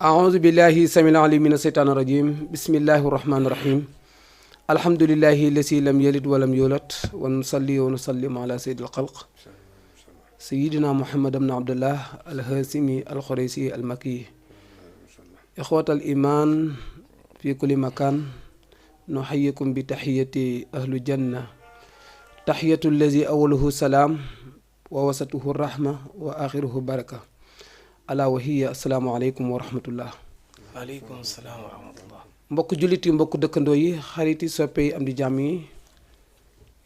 أعوذ بالله السميع العليم من الشيطان الرجيم بسم الله الرحمن الرحيم الحمد لله الذي لم يلد ولم يولد ونصلي ونسلم على سيد الخلق سيدنا محمد بن عبد الله الهاشمي الخريسي المكي إخوة الإيمان في كل مكان نحييكم بتحية أهل الجنة تحية الذي أوله سلام ووسطه الرحمة وآخره بركة ala wa hiya asalaamaaleykum wa rahmatullah. waaleykum salaam wa rahmatullah. mbokk jullit yi mbokk dëkkandoo yi xarit yi soppe yi am di jàmm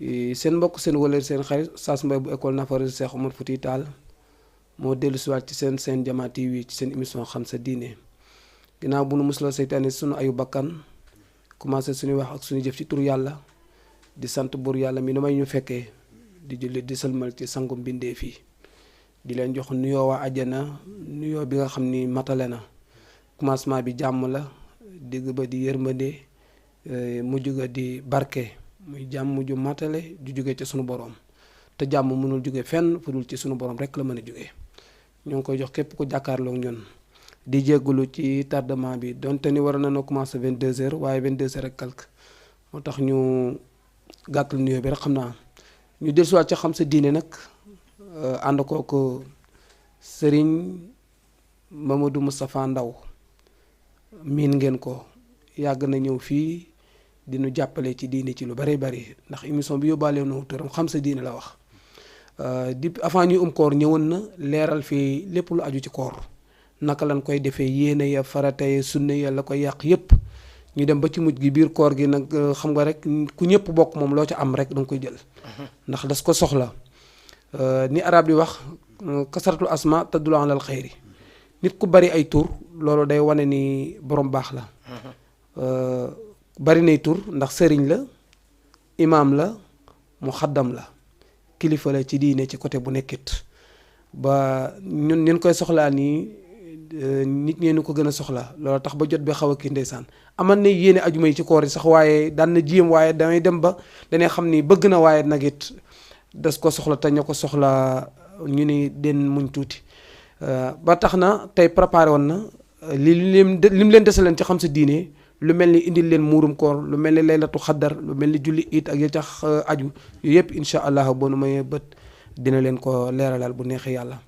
yi seen mbokk seen wëlër seen xarit Saas Mbay bu école Nafa Cheikh Omar Fouti Tall moo dellu siwaat ci seen Jamaa TV ci seen émission xam sa diine ginnaaw bu nu musloo seytaane sunu ayu bakkan commencé suñuy wax ak suñu jëf ci tur yàlla di sant buur yàlla mi nu may ñu fekkee di jullit di sëlmal ci sangum bindee fii di leen jox nuyoo waa àjjana nuyoo bi nga xam ni matale na commencement bi jàmm la digg ba di yërmande mujj ga di barke muy jàmm ju matale ju jóge ci sunu borom te jàmm mënul jóge fenn fu dul ci sunu borom rek la mën a jóge ñoo ngi koy jox képp ku jàkkaarloog ñun di jéggulu ci tardement bi donte ni war na commencé 22h waaye 22h ak quelque moo tax ñu gàttal nuyoo bi rek xam naa ñu dellusiwaat ci xam sa diine nag. ànd kook sëriñ Mamadou Moustapha Ndaw miin ngeen ko yàgg na ñëw fii di nu jàppale ci diine ci lu bari bari ndax émission bi yóbbaale na turam xam sa diine la wax di avant ñuy koor ñëwoon na leeral fii lépp lu aju ci koor naka lañ koy defee yéene ya farata ya sunna ya la koy yàq yépp ñu dem ba ci mujj gi biir koor gi nag xam nga rek ku ñëpp bokk moom loo ci am rek danga koy jël ndax das ko soxla ni arab di wax kasaratul asma tadullu alal xayri nit ku bari ay tur loolu day wane ni borom baax la bari nay tur ndax sëriñ la imaam la muxaddam la kilifa la ci diine ci côté bu nekkit ba ñun koy soxlaa nii nit ñeenu ko gën a soxla loolu tax ba jot bi xaw a kii ndeysaan aman na yéene ajuma yi ci koor yi sax waaye daan na jiyam waaye damay dem ba danay xam ni bëgg na waaye nag it das ko soxla te ña ko soxla ñu ni den muñ tuuti ba tax na tey préparé woon na lim leen desaleen ci xam sa diine lu mel ni indil leen muurum koor lu mel ni laylatu xaddar lu mel ni julli it ak ya tax aju yooyu yëpp incha allah boo nu mayee bët dina leen ko leeralal bu neexee yàlla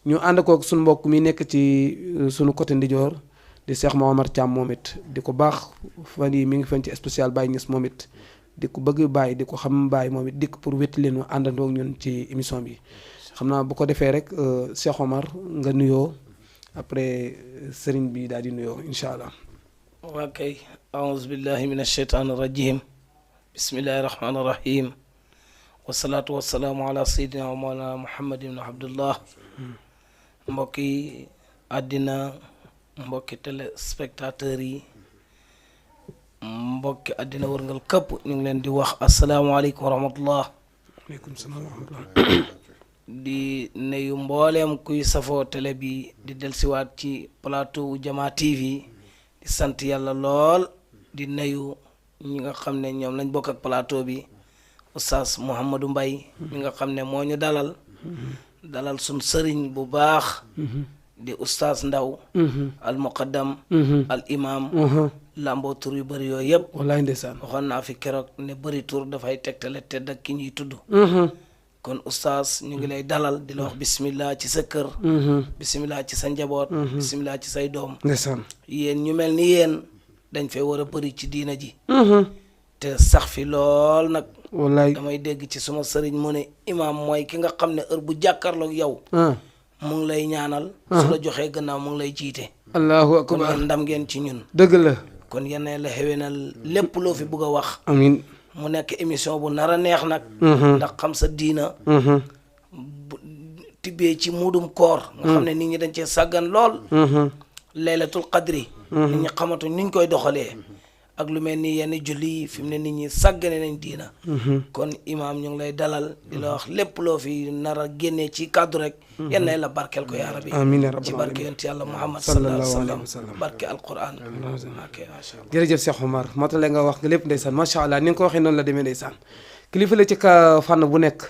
ñu ànd kook suñu mbokk mi nekk ci suñu côté ndijoor di Cheikh Mouhamar Thiam moom it di ko baax fan yi mi ngi fen ci spécial Baye Niass moom it di ko bëgg bàyyi di ko xam bàyyi moom it dikk pour wétti leen àndandoo ñun ci émission bi xam naa bu ko defee rek Cheikh Omar nga nuyoo après sëriñ bi daal di nuyoo incha allah. waa kay aouzu billahi min asheytaan irrajim bismillahi rahmaani rahim wasalaatu wasalaamu ala sayidina wa mawlana muhammad ibn abdullah mbokki àddina mbokki téléspectateurs yi mbokki àddina wërngal këpp ñu ngi leen di wax asalaamaaleykum wa rahmatullah waaleykum salaam wa rahmatullah di nuyu mbooleem kuy safoo télé bi di delsiwaat ci plateau Jamaa TV di sant yàlla lool di nuyu ñi nga xam ne ñoom lañ bokk ak plateau bi oustaz Mouhamadou Mbay mi nga xam ne moo ñu dalal suñ sëriñ bu baax di oustaz Ndaw al muqaddam al imam lamboo tur yu bëri yooyu yëpp wallaay ndeysaan waxoon naa fi keroog ne bëri tur dafay tegtale tedd ak ki ñuy tudd kon oustaz ñu ngi lay dalal di la wax bismillah ci sa kër bismillah ci sa njaboot bismillah ci say doom ndeysaan yéen ñu mel ni yéen dañ fay war a bëri ci diina ji te sax fi lool nag wallaay damay dégg ci suma sëriñ mu ne imaam mooy ki nga xam ne heure bu jàkkaarloog yow mu ngi lay ñaanal su la joxee gannaaw mu ngi lay jiite allahu kon akbar yéen ndam ngeen ci ñun dëgg la kon yéen la xewenal lépp loo fi bëgg a wax amin mu nekk émission bu nar a neex nag ndax xam sa diina bu tibbee ci muudum koor nga xam ne nit ñi dañ cee sàggan lool laylatul qadri nit ñi xamatuñ nuñ koy doxalee ak lu mel ni yenn julli yi fi mu ne nit ñi sàggane nañ diina kon imaam ñu ngi lay dalal di la wax lépp loo fi nar a génnee ci kàddu rek yal na la barkeel ko yaa rabbi amiin ya rabbal ci barke yonent yàlla Muhammad sallallahu sallallahu alayhi alayhi wa sallam. barke alquran ok macha allah jërëjëf Cheikh Omar matale nga wax nga lépp ndeysaan macha allah ni nga ko waxee noonu la demee ndeysaan kilifa la ci ka fànn bu nekk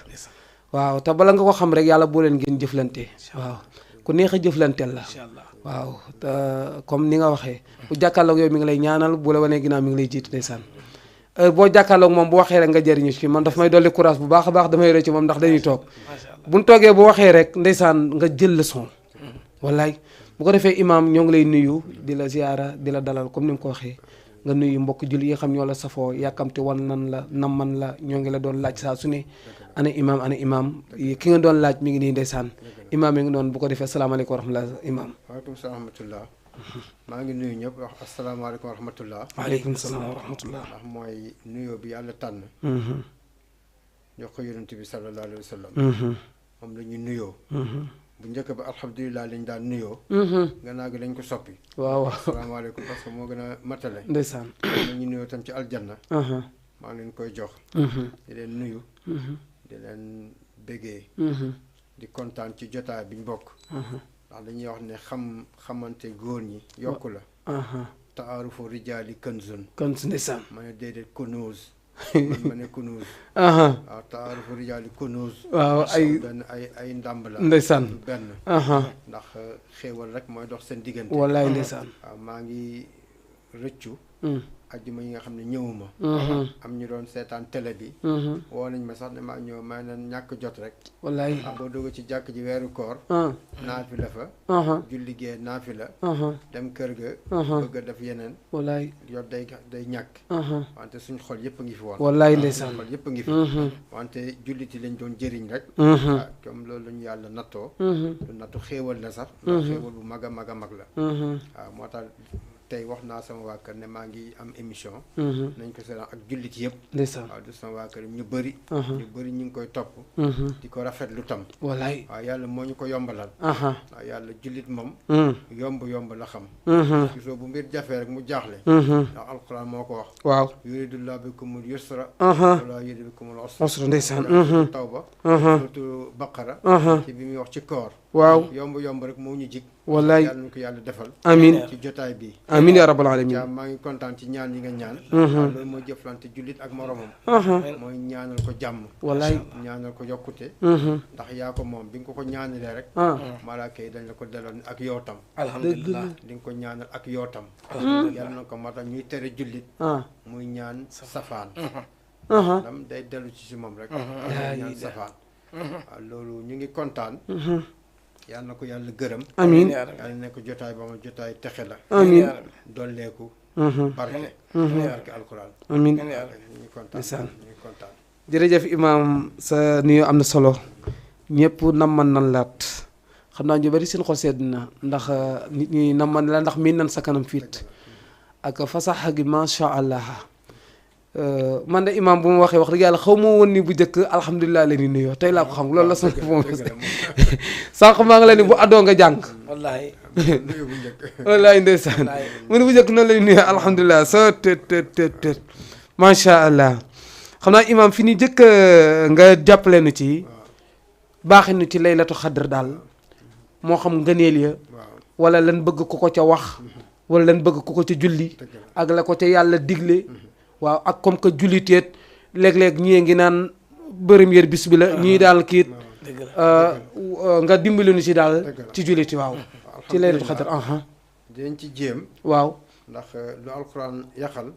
waaw te bala nga ko xam rek yàlla boo leen ngeen jëflante waaw ku neex a jëflanteel la incha allah waaw te comme ni nga waxee bu jàkkaarloog yow mi ngi lay ñaanal bu la wanee ginnaaw mi ngi lay jiitu ndeysaan boo jàkkaarloog moom bu waxee rek nga jëriñu ci man daf may dolli courage bu baax a baax damay rëcc ci moom ndax dañuy toog macha allah buñ toogee bu waxee rek ndeysaan nga jël leçon wallaay bu ko defee imaam ñoo ngi lay nuyu di la ziyaara di la dalal comme ni nga ko waxee nga nuyu mbokk julli yi nga xam ñoo la safoo yàkkamte wan nan la namman la ñoo ngi la doon laaj saa su ne ana imaam ki nga doon laaj mi ngi nii ndeysaan imaam mi ngi doon bu ko defee asalaamaaleykum wa rahmatulah imaam waaleykum salaam wa rahmatullah maa ngi nuyu ñëpp wax asalaamaaleykum wa rahmatullah waaleykum salaam wa rahmatulah ndax mooy nuyoo bi yàlla tànn jox ko yonent bi sallallahu alayhi wa sallam moom la ñu nuyoo bu njëkk ba alhamdulilah lañ daan nuyoo gannaaw gi lañ ko soppi waaw waaw asalaamaaleykum parce que moo gën a matale ndeysaan la ñu nuyoo tam ci aljanna maa ngi leen koy jox di leen nuyu di leen béggee di kontaan ci jotaay biñ bokk ndax dañuy wax ne xamante góor ñi yokku la taarufu rijaali kanzun kon ndeysaan ma ne déedéet kunuuz man ma ne kunuuz waaw taarufu rijaali kunuuz waaw ay benn ay ndàmb la ndeysaan benn ndax xéewal rek mooy dox seen diggante wallaay ndeysaan waaw maa ngi rëccu ajjuma yi nga xam ne ñëwuma am ñu doon seetaan télé bi woo nañ ma sax ne maa ñëw may leen ñàkk jot rek wallaay boo dugg ci jàkk ji weeru koor naafi la fa julli gee naafi la dem kër ga bëgg a def yeneen wallaay yow day ñàkk wante suñ xol yëpp a ngi fi woon wallaay ndeysaan xol yëpp a ngi fi wante julliti lañ doon jëriñ rek comme loolu lañu yàlla nattoo lu nattu xéewal la sax ndax xéewal bu mag a mag a mag la waaw moo tax tey wax naa sama waa kër ne maa ngi am émission nañ ko seetaan ak jullit yëpp ndeysaan waaw du sama waa kër ñu bëri ñu ngi koy topp di ko rafetlu tam wallaay waaw yàlla moo ñu ko yombalal waaw yàlla jullit moom yomb la xam gisoo bu mbir jafee rek mu jaaxle ndax alquran moo ko wax waaw yuridullahu bikumul yusra wala yuridu bikumul usra ndeysaan tawba surtout baqara ci bi muy wax ci koor waaw yomb rek moo ñu jig wallaay yàlla ñu ko yàlla defal amiin ci jotaay bi amiin yaa rabbal alamin Thiam maa ngi kontaan ci ñaan yi nga ñaan loolu mooy jëflante jullit ak moromam mooy ñaanal ko jàmm wallaay ñaanal ko yokkute ndax yaa ko moom bi nga ko ñaanalee rek malaaka yi dañ la ko delloon ak yootam alhamdulilah di nga ko ñaanal ak yootam yàlla na ko moo tax ñuy tere jullit muy ñaan safaan dam day dellu ci si moom rek ñaan safaan waaw loolu ñu ngi kontaan yàlla na ko yàlla gërëm amiin yàlla nekk jotaay ba ma jotaay texe la amiin dolleeku barke barke alquran amiin ñu ngi kontaan ñu ngi kontaan jërëjëf imaam sa nuyu am na solo ñëpp namman nan laat xam naa ñu bari seen xol sedd na ndax nit ñi namman la ndax miin nan sa kanam fiit ak fasaxa gi macha allah man de imaam bu ma waxee wax dëgg yàlla xaw ma woon ni bu njëkk alhamdulilah la ni nuyoo tey laa ko xam loolu la sama moom sànq maa ngi la ni bu addoo nga jàng wallahi nuyu bu njëkk wallaay ndeysaan mu ne bu njëkk noonu lay nuyoo alhamdulilah soo tët macha allah xam naa imaam fi ni jëkk nga jàppale nu ci baaxe nu ci laylatu xadr daal moo xam ngëneel ya wala lan bëgg ko ko ca wax wala lan bëgg ko ko ca julli ak la ko ca yàlla digle waaw ak comme que julliteet léeg-léeg ñii ngi naan première bis bi la ñii daal kiit nga dimbali nu ci daal ci julliti waaw ci laylatul xadr dinañ ci jéem waaw ndax lu alquran yaxal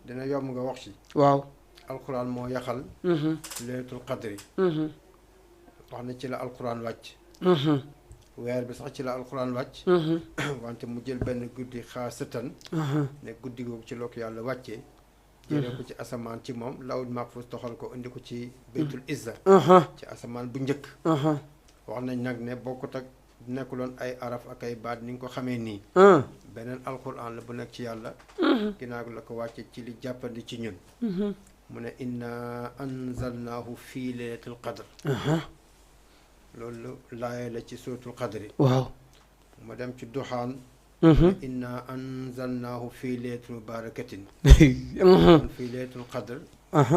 dina yomb nga wax ci waaw alquran moo yaxal laylatul qadri wax na ci la alquran wàcc weer bi sax ci la alquran wàcc wante mu jël benn guddi xaasatan ne guddi googu ci loo ko yàlla wàccee jëlee ko ci asamaan ci moom lawul mahfuz toxal ko indi ko ci baytul izza ci asamaan bu njëkk wax nañ nag ne bokkut ak nekkuloon ay araf ak ay baat ni nga ko xamee nii beneen alquran la bu nekk ci yàlla ginnaaw la ko wàcce ci li jàppandi ci ñun mu ne inna anzalnaahu fii laylatul qadr loolu laaya la ci suratul qadri waaw mu dem ci duxaan inna anzalnaahu fii laylatin mubarakatin fii laylatul qadr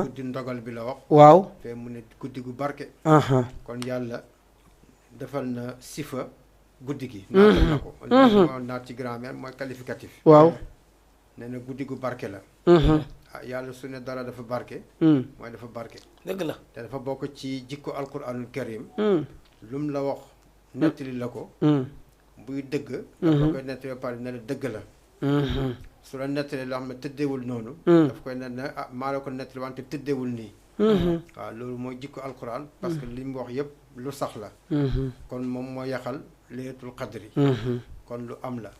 guddi ndogal bi la wax waaw fee mu ne guddi gu barke kon yàlla defal na sifa guddi gi naatal na ko moo naat ci grammaire mooy qualificatif waaw nee na guddi gu barke la yàlla su ne dara dafa barke mooy dafa barke dëgg la te dafa bokk ci jikko alquranul karim lum la wax nettali la ko buy dëgg dafa koy nettali ba pare ne la dëgg la su la nettali loo xam ne tëddeewul noonu daf koy ne ah maa la ko nettali wante tëddeewul nii waaw loolu mooy jikko alquran parce que li mu wax yëpp lu sax la kon moom moo yaxal laylatul qadri kon lu am la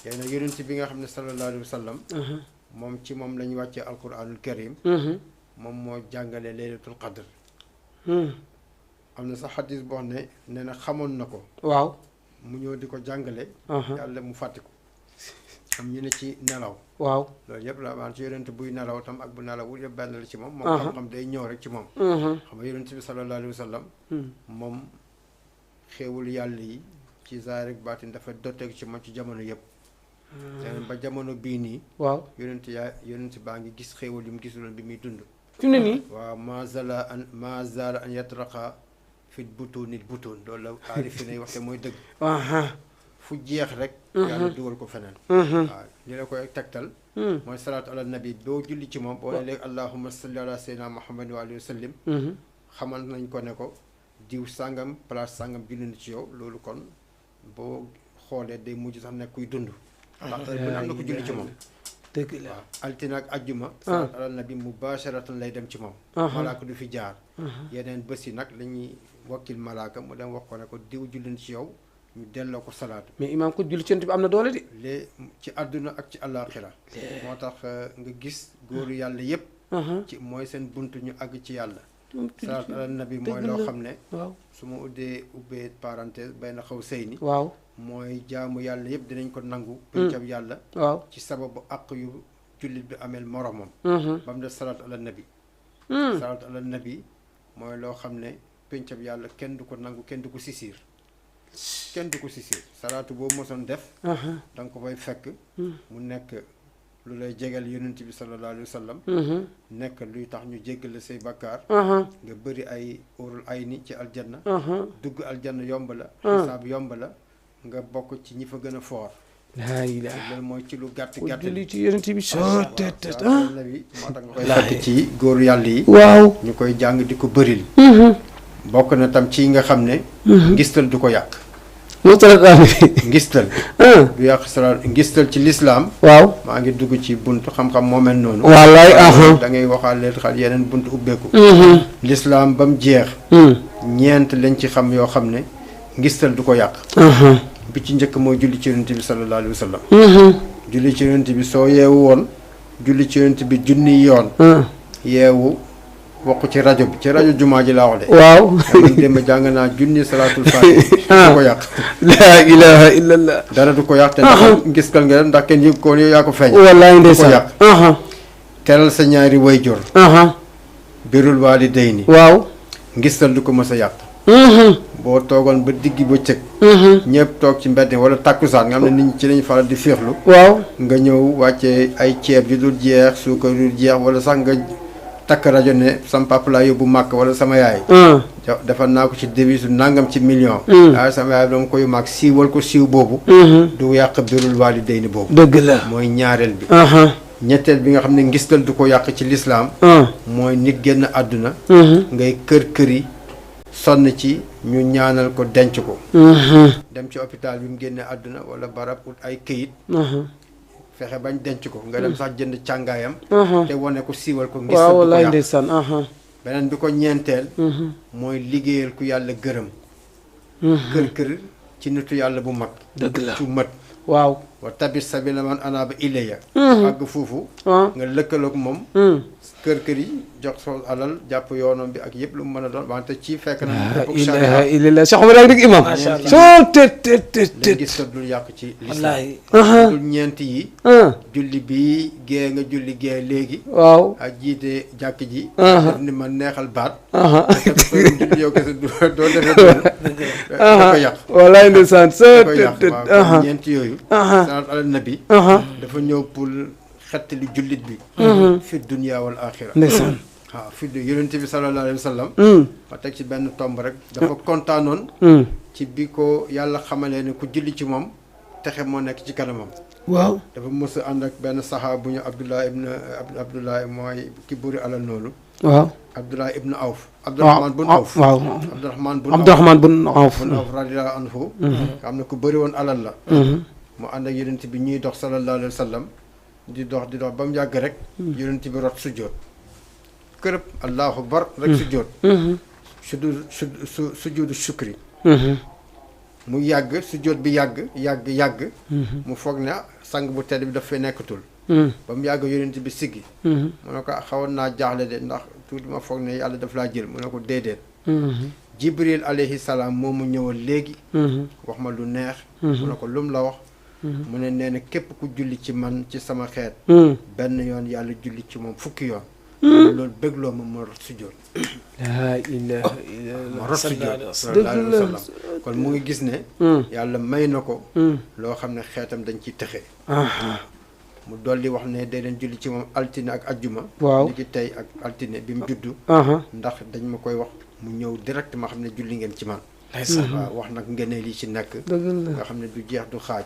yéen nag yonent bi nga xam ne sallallahu alayhi wa sallam moom ci moom la ñu wàccee alquranul karim moom moo jàngale laylatul qadr am na sax xadis boo xam ne nee na xamoon na ko waaw mu ñëw di ko jàngale yàlla mu fàtte ko am ñu ne ci nelaw waaw loolu yëpp la maanaam ci yonent buy nelaw tam ak bu nelawul yëpp benn la ci moom moom xam-xam day ñëw rek ci moom xam nga yonent bi sallallahu alayhi wa sallam moom xéewul yàlla yi ci zaahir ak baatin dafa dotteeku ci moom ci jamono yëpp ba jamono bii nii waaw yonent baa ngi gis xéewal yu mu gisuloon bi muy dund fi mu ne nii waaw ma zala an yatraqa fit butunil butun loolu la aarifi nay waxte mooy dëgg fu jeex rek yàlla dugal ko feneen waaw li la koy tegtal mooy salaatu ala nabi boo julli ci moom boo ne léegi allahumma salli ala sayyidina muhammad wa alihi wa sallim xamal nañ ko ne ko diw sàngam place sàngam julli na ci yow loolu kon boo xoolee day mujj sax nekk kuy dund ndax bu ne am na ko julli ci moom dëgg la waaw altine ak ajjuma salaatu ala nabi mubasharatan lay dem ci moom malaaka du fi jaar yeneen bés yi nag la ñuy wakkil malaaka mu dem wax ko ne ko diw julli na ci yow ñu delloo ko salaatu mais imaam ko julli ci yonent bi am na doole de lée ci àdduna ak ci àllaaxira moo tax nga gis góoru yàlla yépp ci mooy seen bunt ñu àgg ci yàlla salaatu ala nabi mooy loo xam ne waaw su ma ubbee parenthèse bay na xaw sëy ni waaw mooy jaamu yàlla yépp dinañ ko nangu pëncab yàlla waaw ci sababu àq yu jullit bi ameel moromam ba mu def salaatu ala nabi salaatu ala nabi mooy loo xam ne pëncab yàlla kenn du ko nangu kenn du ko sisiir salaatu boobu mosoon def da nga ko fay fekk mu nekk lu lay jegal yonent bi sallallahu alayhi wa sallam nekk luy tax ñu jéggal say bakkaar nga bëri ay urul ay ni ci aljanna dugg aljanna yomb la xisaab yomb la nga bokk ci ñi fa gën a foor laa ilaaha loolu mooy ci lu gàtt julli ci yonent bi nabi moo tax nga koy fekk ci góoru yàlla yi waaw ñu koy jàng di ko bëril bokk na tam ci nga xam ne ngistal du ko yàq moo tax ngistal du yàq salaat ngistal ci lislaam waaw maa ngi dugg ci bunt xam-xam moo mel noonu wallaay da ngay waxaale xal yeneen bunt ubbeeku lislaam ba mu jeex ñeent lañ ci xam yoo xam ne ngistal du ko yàq bi ci njëkk mooy julli ci yonent bi sallallahu alayhi wa sallam julli ci yonent bi soo yeewu woon julli ci yonent bi junni yoon yeewu wax ci rajo bi ci rajo jumaa ji laa wax de waaw man démb jàng naa junni salaatul faatiha du ko yàq laa ilaha illallah dara du ko yàq te ndax ngistal nga ndax kenn yëg ko yow yaa ko feeñ wallaay ndeysaan du ko yàq teral sa ñaari wayjur birul waalidayni waaw ngistal du ko mës a yàq boo toogoon ba diggi ba cëg ñëpp toog ci mbedd wala takkusaan nga xam ne nit ñi ci lañu faral di féexlu waaw nga ñëw wàccee ay ceeb yu dul jeex suukar yu dul jeex wala sax nga takk rajo ne sama papa laa yóbbu màkk wala sama yaay defal naa ko ci devise nangam ci million waaye sama yaay dama koy màkk siiwal ko siiw boobu du yàq birul waalidayni boobu dëgg la mooy ñaareel bi ñetteel bi nga xam ne ngistal du ko yàq ci lislaam mooy nit génn àdduna ngay kër-këri sonn ci ñu ñaanal ko denc ko dem ci hôpital bi mu génne àdduna wala barab ut ay këyit fexe bañ denc ko nga dem sax jënd càngaayam te wane ko siiwal ko ngis waaw wallaay ndeysaan beneen bi ko ñeenteel mooy liggéeyal ku yàlla gërëm kër ci nitu yàlla bu mag dëgg la cu mat waaw wa tabit sabila man anaaba ilayya àgg foofu nga lëkkaloog moom kër yi jox soo alal jàpp yoonam bi ak yëpp lu mu mën a doon wante ci fekk na ilaha illallah Cheikh Omar rek imam soo leen gis ta dul yàq ci lislaam dul ñeent yi julli bi gée nga julli gée léegi waaw ak jiite jàkk ji def ni ma neexal baat julli yow kese doo defee da ko yàq wallaay ndeysaan soo waaw ñeent yooyu salaatu ala nabi dafa ñëw pour xettali jullit bi fi dunya wal axira ndeysaan waaw fi yonent bi sallallahu alayhi wa sallam ma teg ci benn tomb rek dafa kontaanoon ci bi ko yàlla xamalee ne ku julli ci moom texe moo nekk ci kanamam waaw dafa mës a ànd ak benn saxaaba bu ñu Abdullah mooy ki bëri alal noonu. waaw Abdullah ibn Awf. Abdurahman bun Awf waaw Abdurahman bun Awf radiyallahu anhu. nga xam ne ku bëri woon alal la. mu ànd ak yonent bi ñuy dox sallallahu alayhi wa sallam di dox ba mu yàgg rek. yonent bi rot sujjoot. kërëb allahu akbar rek sujjoot. sujjoodu shukri. mu yàgg sujjoot bi yàgg. mu foog ne sang bu tedd bi daf fay nekkatul. ba mu yàgg yonent bi siggi. mu ne ko xawoon naa jaaxle de ndax tuuti ma foog ne yàlla daf laa jël mu ne ko déedéet. Jibril alayhi salaam moo mu ñëwal léegi. wax ma lu neex. mu ne ko lum la wax. mu ne nee na képp ku julli ci man ci sama xeet. benn yoon yàlla julli ci moom fukki yoon. loolu bégloo ma rot sujjoot. laa ilaaha illallaah ma rot sujjoot sallallahu alayhi wa sallam kon mu ngi gis ne. yàlla may na ko. loo xam ne xeetam dañ ciy texe. mu dolli wax ne day leen julli ci moom altine ak ajjuma. waaw li ci tey ak altine bi mu juddu. ndax dañ ma koy wax mu ñëw direct ma xam ne julli ngeen ci man. waaw wax nag ngeen lii ci nekk. nga xam ne du jeex du xaaj.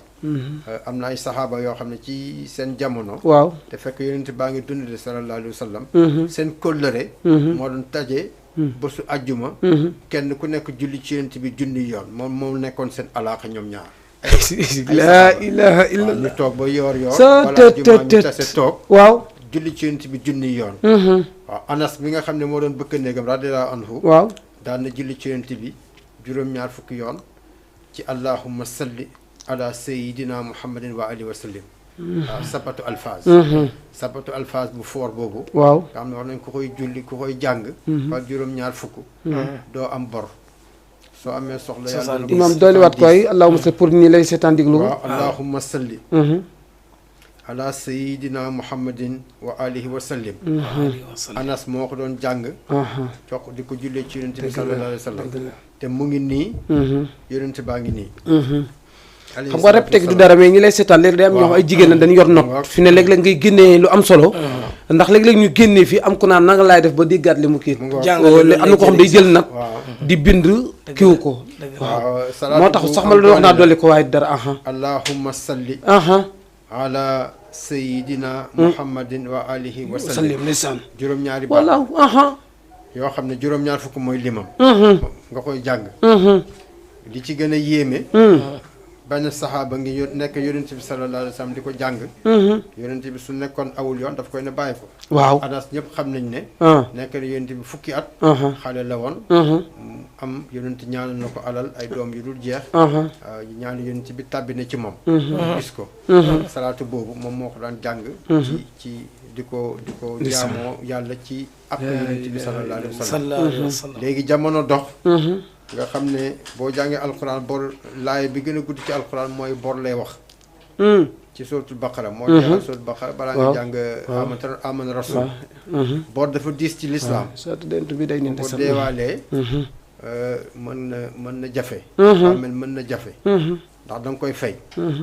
am na ay saxaaba yoo xam ne ci seen jamono. waaw te fekk yonent baa ngi dund de sallallahu alayhi wa sallam. seen kóllëre. moo doon taje. bésu ajjuma. kenn ku nekk julli ci yonent bi junni yoon moom nekkoon seen alaaxa ñoom ñaar. laa ilaaha illallaah ñu toog ba yoor sa wala ajjuma ñu tase toog. waaw julli ci yonent bi junni yoon. waaw Anas bi nga xam ne moo doon bëkk néegam radiyallahu anhu. waaw daan na julli ci yonent bi juróom-ñaar fukki yoon ci allahumma salli ala sayyidina muhammadin wa alihi wa sallim. waaw sabatu alfaaz bu foor boobu. waaw nga xam ne wax nañ ku koy julli ku koy jàng. par juróom-ñaar fukk. doo am bor. soo amee soxla yàlla. imaam dolliwaat koy allahumma salli pour ñi lay seetaan diglu. waaw allahumma salli. ala sayidina muhammadin wa alihi wa sallim. Anas moo ko doon jàng. cokk di ko jullee ci yonent bi sallallahu alayhi wa sallam. te mu ngi nii. yonent baa ngi nii. xam nga répété du dara mais ñi lay seetaan léegi day am ñoo xam ay jigéen la dañu yor note fi ne léeg-léeg ngay génnee lu am solo. ndax léeg-léeg ñu génnee fii am ku naan nanga laay def ba diggaat li mu kii. am na ko xam day jël nag. di bind kiwu ko. waaw moo tax sax ma la doon wax naa dolli ko waaye dara. allahumma salli. ala sayidina muhammadin wa alihi wa sallim. ndeysaan juróom-ñaari baat voilà. yoo xam ne juróom-ñaar fukk mooy limam. nga koy jàng. li ci gën a yéeme. benn saxaaba ngi nekk yonent bi sallallahu alayhi wa sallam di ko jàng. yonent bi su nekkoon awul yoon daf koy ne bàyyi ko. waaw Anas ñëpp xam nañ ne. nekk na yonent bi fukki at. xale la woon. am yonent ñaanal na ko alal ay doom yu dul jeex. ñaanu yonent bi tàbbi na ci moom. gis ko. salaatu boobu moom moo ko daan jàng. ci di ko jaamoo yàlla ci ak yonent bi sallallahu alayhi wa sallam. léegi jamono dox. nga xam ne boo jàngee alquran bor laay bi gën a gudd ci alquran mooy bor lay wax. ci suratul baqara moo jeexal suratul baqara balaa nga jàng amana rasul. bor dafa diis ci lislaam. boo deewaalee mën na jafe. mën na jafe. ndax da nga koy fay.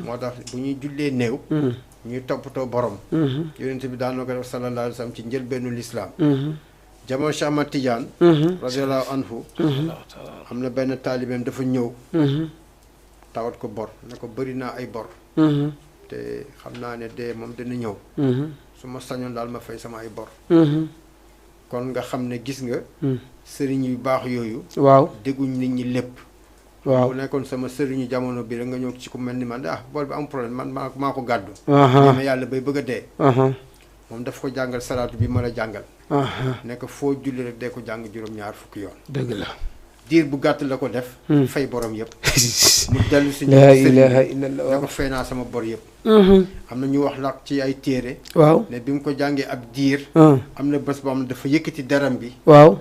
moo tax bu ñuy jullee néew. ñuy toppatoo borom. yonent bi daan na ko def sallallahu alayhi wa sallam ci njëlbeenu lislaam. jamono Cheikh Ahmad Tidiane. radiyallahu anhu. am na benn taalibeem dafa ñëw. tawat ko bor ne ko bëri naa ay bor. te xam naa ne dee moom dina ñëw. su ma sañoon daal ma fay sama ay bor. kon nga xam ne gis nga. sëriñ yu baax yooyu. waaw dégguñ nit ñi lépp. waaw bu nekkoon sama sëriñu jamono bi rek nga ñëw ci ku mel ni man bool bi am problème man maa ko gàddu. ma yàlla bay bëgg a dee. moom daf ko jàngal salaatu bi ma la jàngal. nekk foo julli rek dee ko jàng juróom-ñaar fukki yoon. dëgg la. diir bu gàtt la ko def. fay borom yëpp. mu dellu si laa ilaaha illallah. ne ko fay naa sama bor yëpp. am na ñu wax nag ci ay téere. waaw ne bi mu ko jàngee ab diir. am na bés boo xam ne dafa yëkkati daram bi. waaw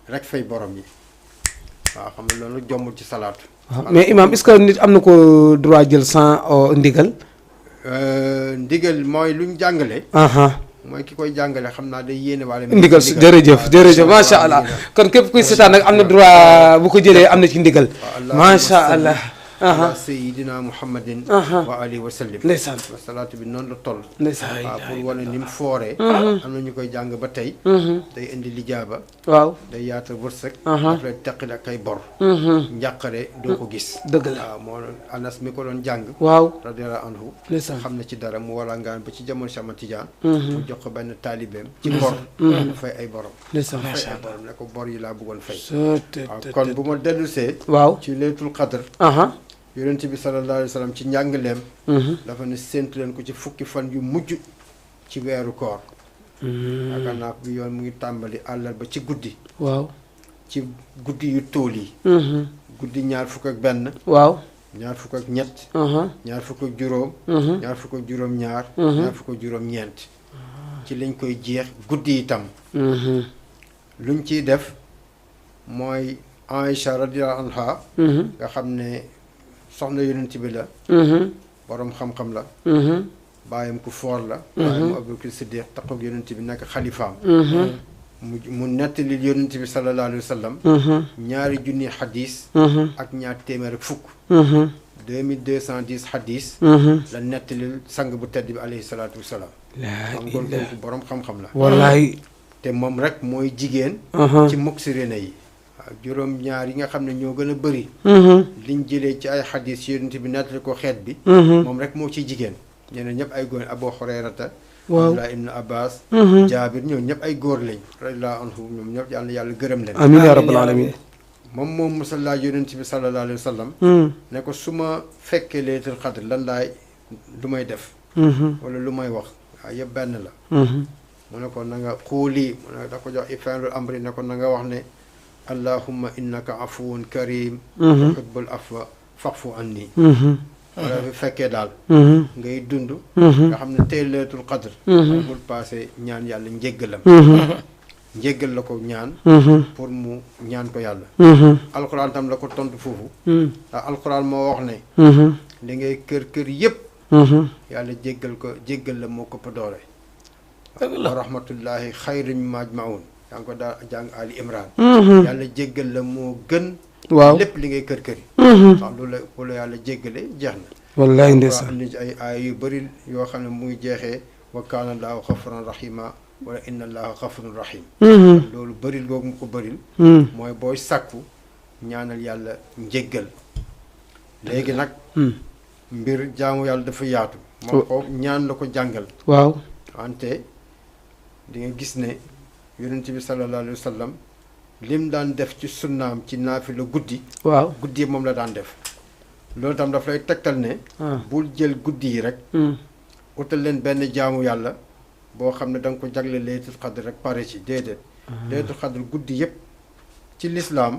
rek fay borom yi. waaw xam nga loolu jombul ci salaatu. mais imam est-ce que nit am na ko droit jël sans ndigal. ndigal mooy lu ñu jàngale. mooy ki koy jàngale xam naa day yéene waale. ndigal jërëjëf macha allah kon képp kuy seetaan nag am na droit bu ko jëlee am na ci ndigal. macha allah ala sayidina muhammadin wa alihi wa sallim. ndeysaan salaatu bi noonu la toll. ndeysaan waaw pour wane ni mu fooree. am na ñu koy jàng ba tey. day indi lijaaba. waaw day yaatal wërsëg. daf lay teqil ak ay bor. njàqare doo ko gis. dëgg la waaw moo Anas mi ko doon jàng. waaw radiyallahu anhu. ndeysaan xam na ci dara mu wala ngaan ba ci jamono Cheikh Ahmad Tidiane. mu jox ko benn taalibeem. ci bor. mu fay ay borom. ndeysaan fay ay borom ne ko bor yi laa bëggoon fay. waaw waaw kon bu ma dellusee. waaw ci laylatul qadr. yonent bi sallallahu alayhi wa sallam ci njàngaleem. dafa ne séntu leen ko ci fukki fan yu mujj ci weeru koor. yaakaar naa bi yoon mu ngi tàmbali àllarba ci guddi. waaw ci guddi yu tóol yi. guddi ñaar fukk ak benn. waaw ñaar fukk ak ñett. ñaar fukk ak juróom. ñaar fukk ak juróom ñaar. ñaar fukk ak juróom ñeent. ci lañ koy jeex guddi itam. luñ ciy def mooy Aïcha radiyallahu anha nga xam ne soxna yonent bi la. borom xam-xam la. bàyyam ku foor la. bàyyam Abubakar Siddiq taxaw yonent bi nekk xalifaam. mu nettali yonent bi sallallahu alayhi wa sallam. ñaari junni xadis. ak ñaar téeméer ak fukk. 2210 xadis. la nettali sang bu tedd bi alayhi salaatu wa salaam. xam nga kooku borom xam-xam la. wallaay. te moom rek mooy jigéen. ci muksirina yi. waaw juróom-ñaar yi nga xam ne ñoo gën a bëri. liñ jëlee ci ay xadis yonent bi nettali ko xeet bi. moom rek moo ciy jigéen. ñeneen ñëpp ay góor Abu Hurayrata. waaw Abdullah ibn Abbas. Jaabir ñoom ñëpp ay góor lañ. radiyallahu anhu ñoom ñëpp yàlla yàlla gërëm leen. amiin yaa rabbal alamin. moom mos a laaj yonent bi sallallahu alayhi wa sallam. ne ko su ma fekkee laylatul qadr lan laay lu may def. wala lu may wax waaw yëpp benn la. mu ne ko na nga xuuli mu ne da ko jox if'aalul amri ne ko na nga wax ne allahumma innaka afuwun karim. tuhibbul afwa fa'fu anni. wala bu fekkee daal. ngay dund. nga xam ne tey laylatul qadr. bul passé ñaan yàlla njéggalam. njéggal la ko ñaan. pour mu ñaan ko yàlla. alxuraan tam la ko tontu foofu. ndax alxuraan moo wax ne. li ngay kër yëpp. yàlla jéggal la moo ko pa doole. wa rahmatullahi xayrin mimmaa yajma'uun yaa ngi ko daal jàng Ali Imran. yàlla jéggal la moo gën. waaw lépp li ngay kër yi. waaw loolu yàlla jéggale jeex na. wallaay ndeysaan indi ci ay aay yu bëri yoo xam ne mu ngi jeexee wa kaana allaahu xafuran rahima wala inna allaaha xafurun rahim. loolu bëril googu mu ko bëril. mooy booy sàkku ñaanal yàlla njéggal. léegi nag. mbir jaamu yàlla dafa yaatu. moom ko ñaan la ko jàngal. waaw wante di nga gis ne yonent bi sallallahu alayhi wa sallam lim daan def ci sunnaam ci naafila guddi. waaw guddi yi moom la daan def. loolu tam daf lay tegtal ne. bul jël guddi yi rek. utal leen benn jaamu yàlla boo xam ne da nga ko jagle laylatul qadr rek pare ci déedéet. laylatul qadr guddi yëpp ci lislaam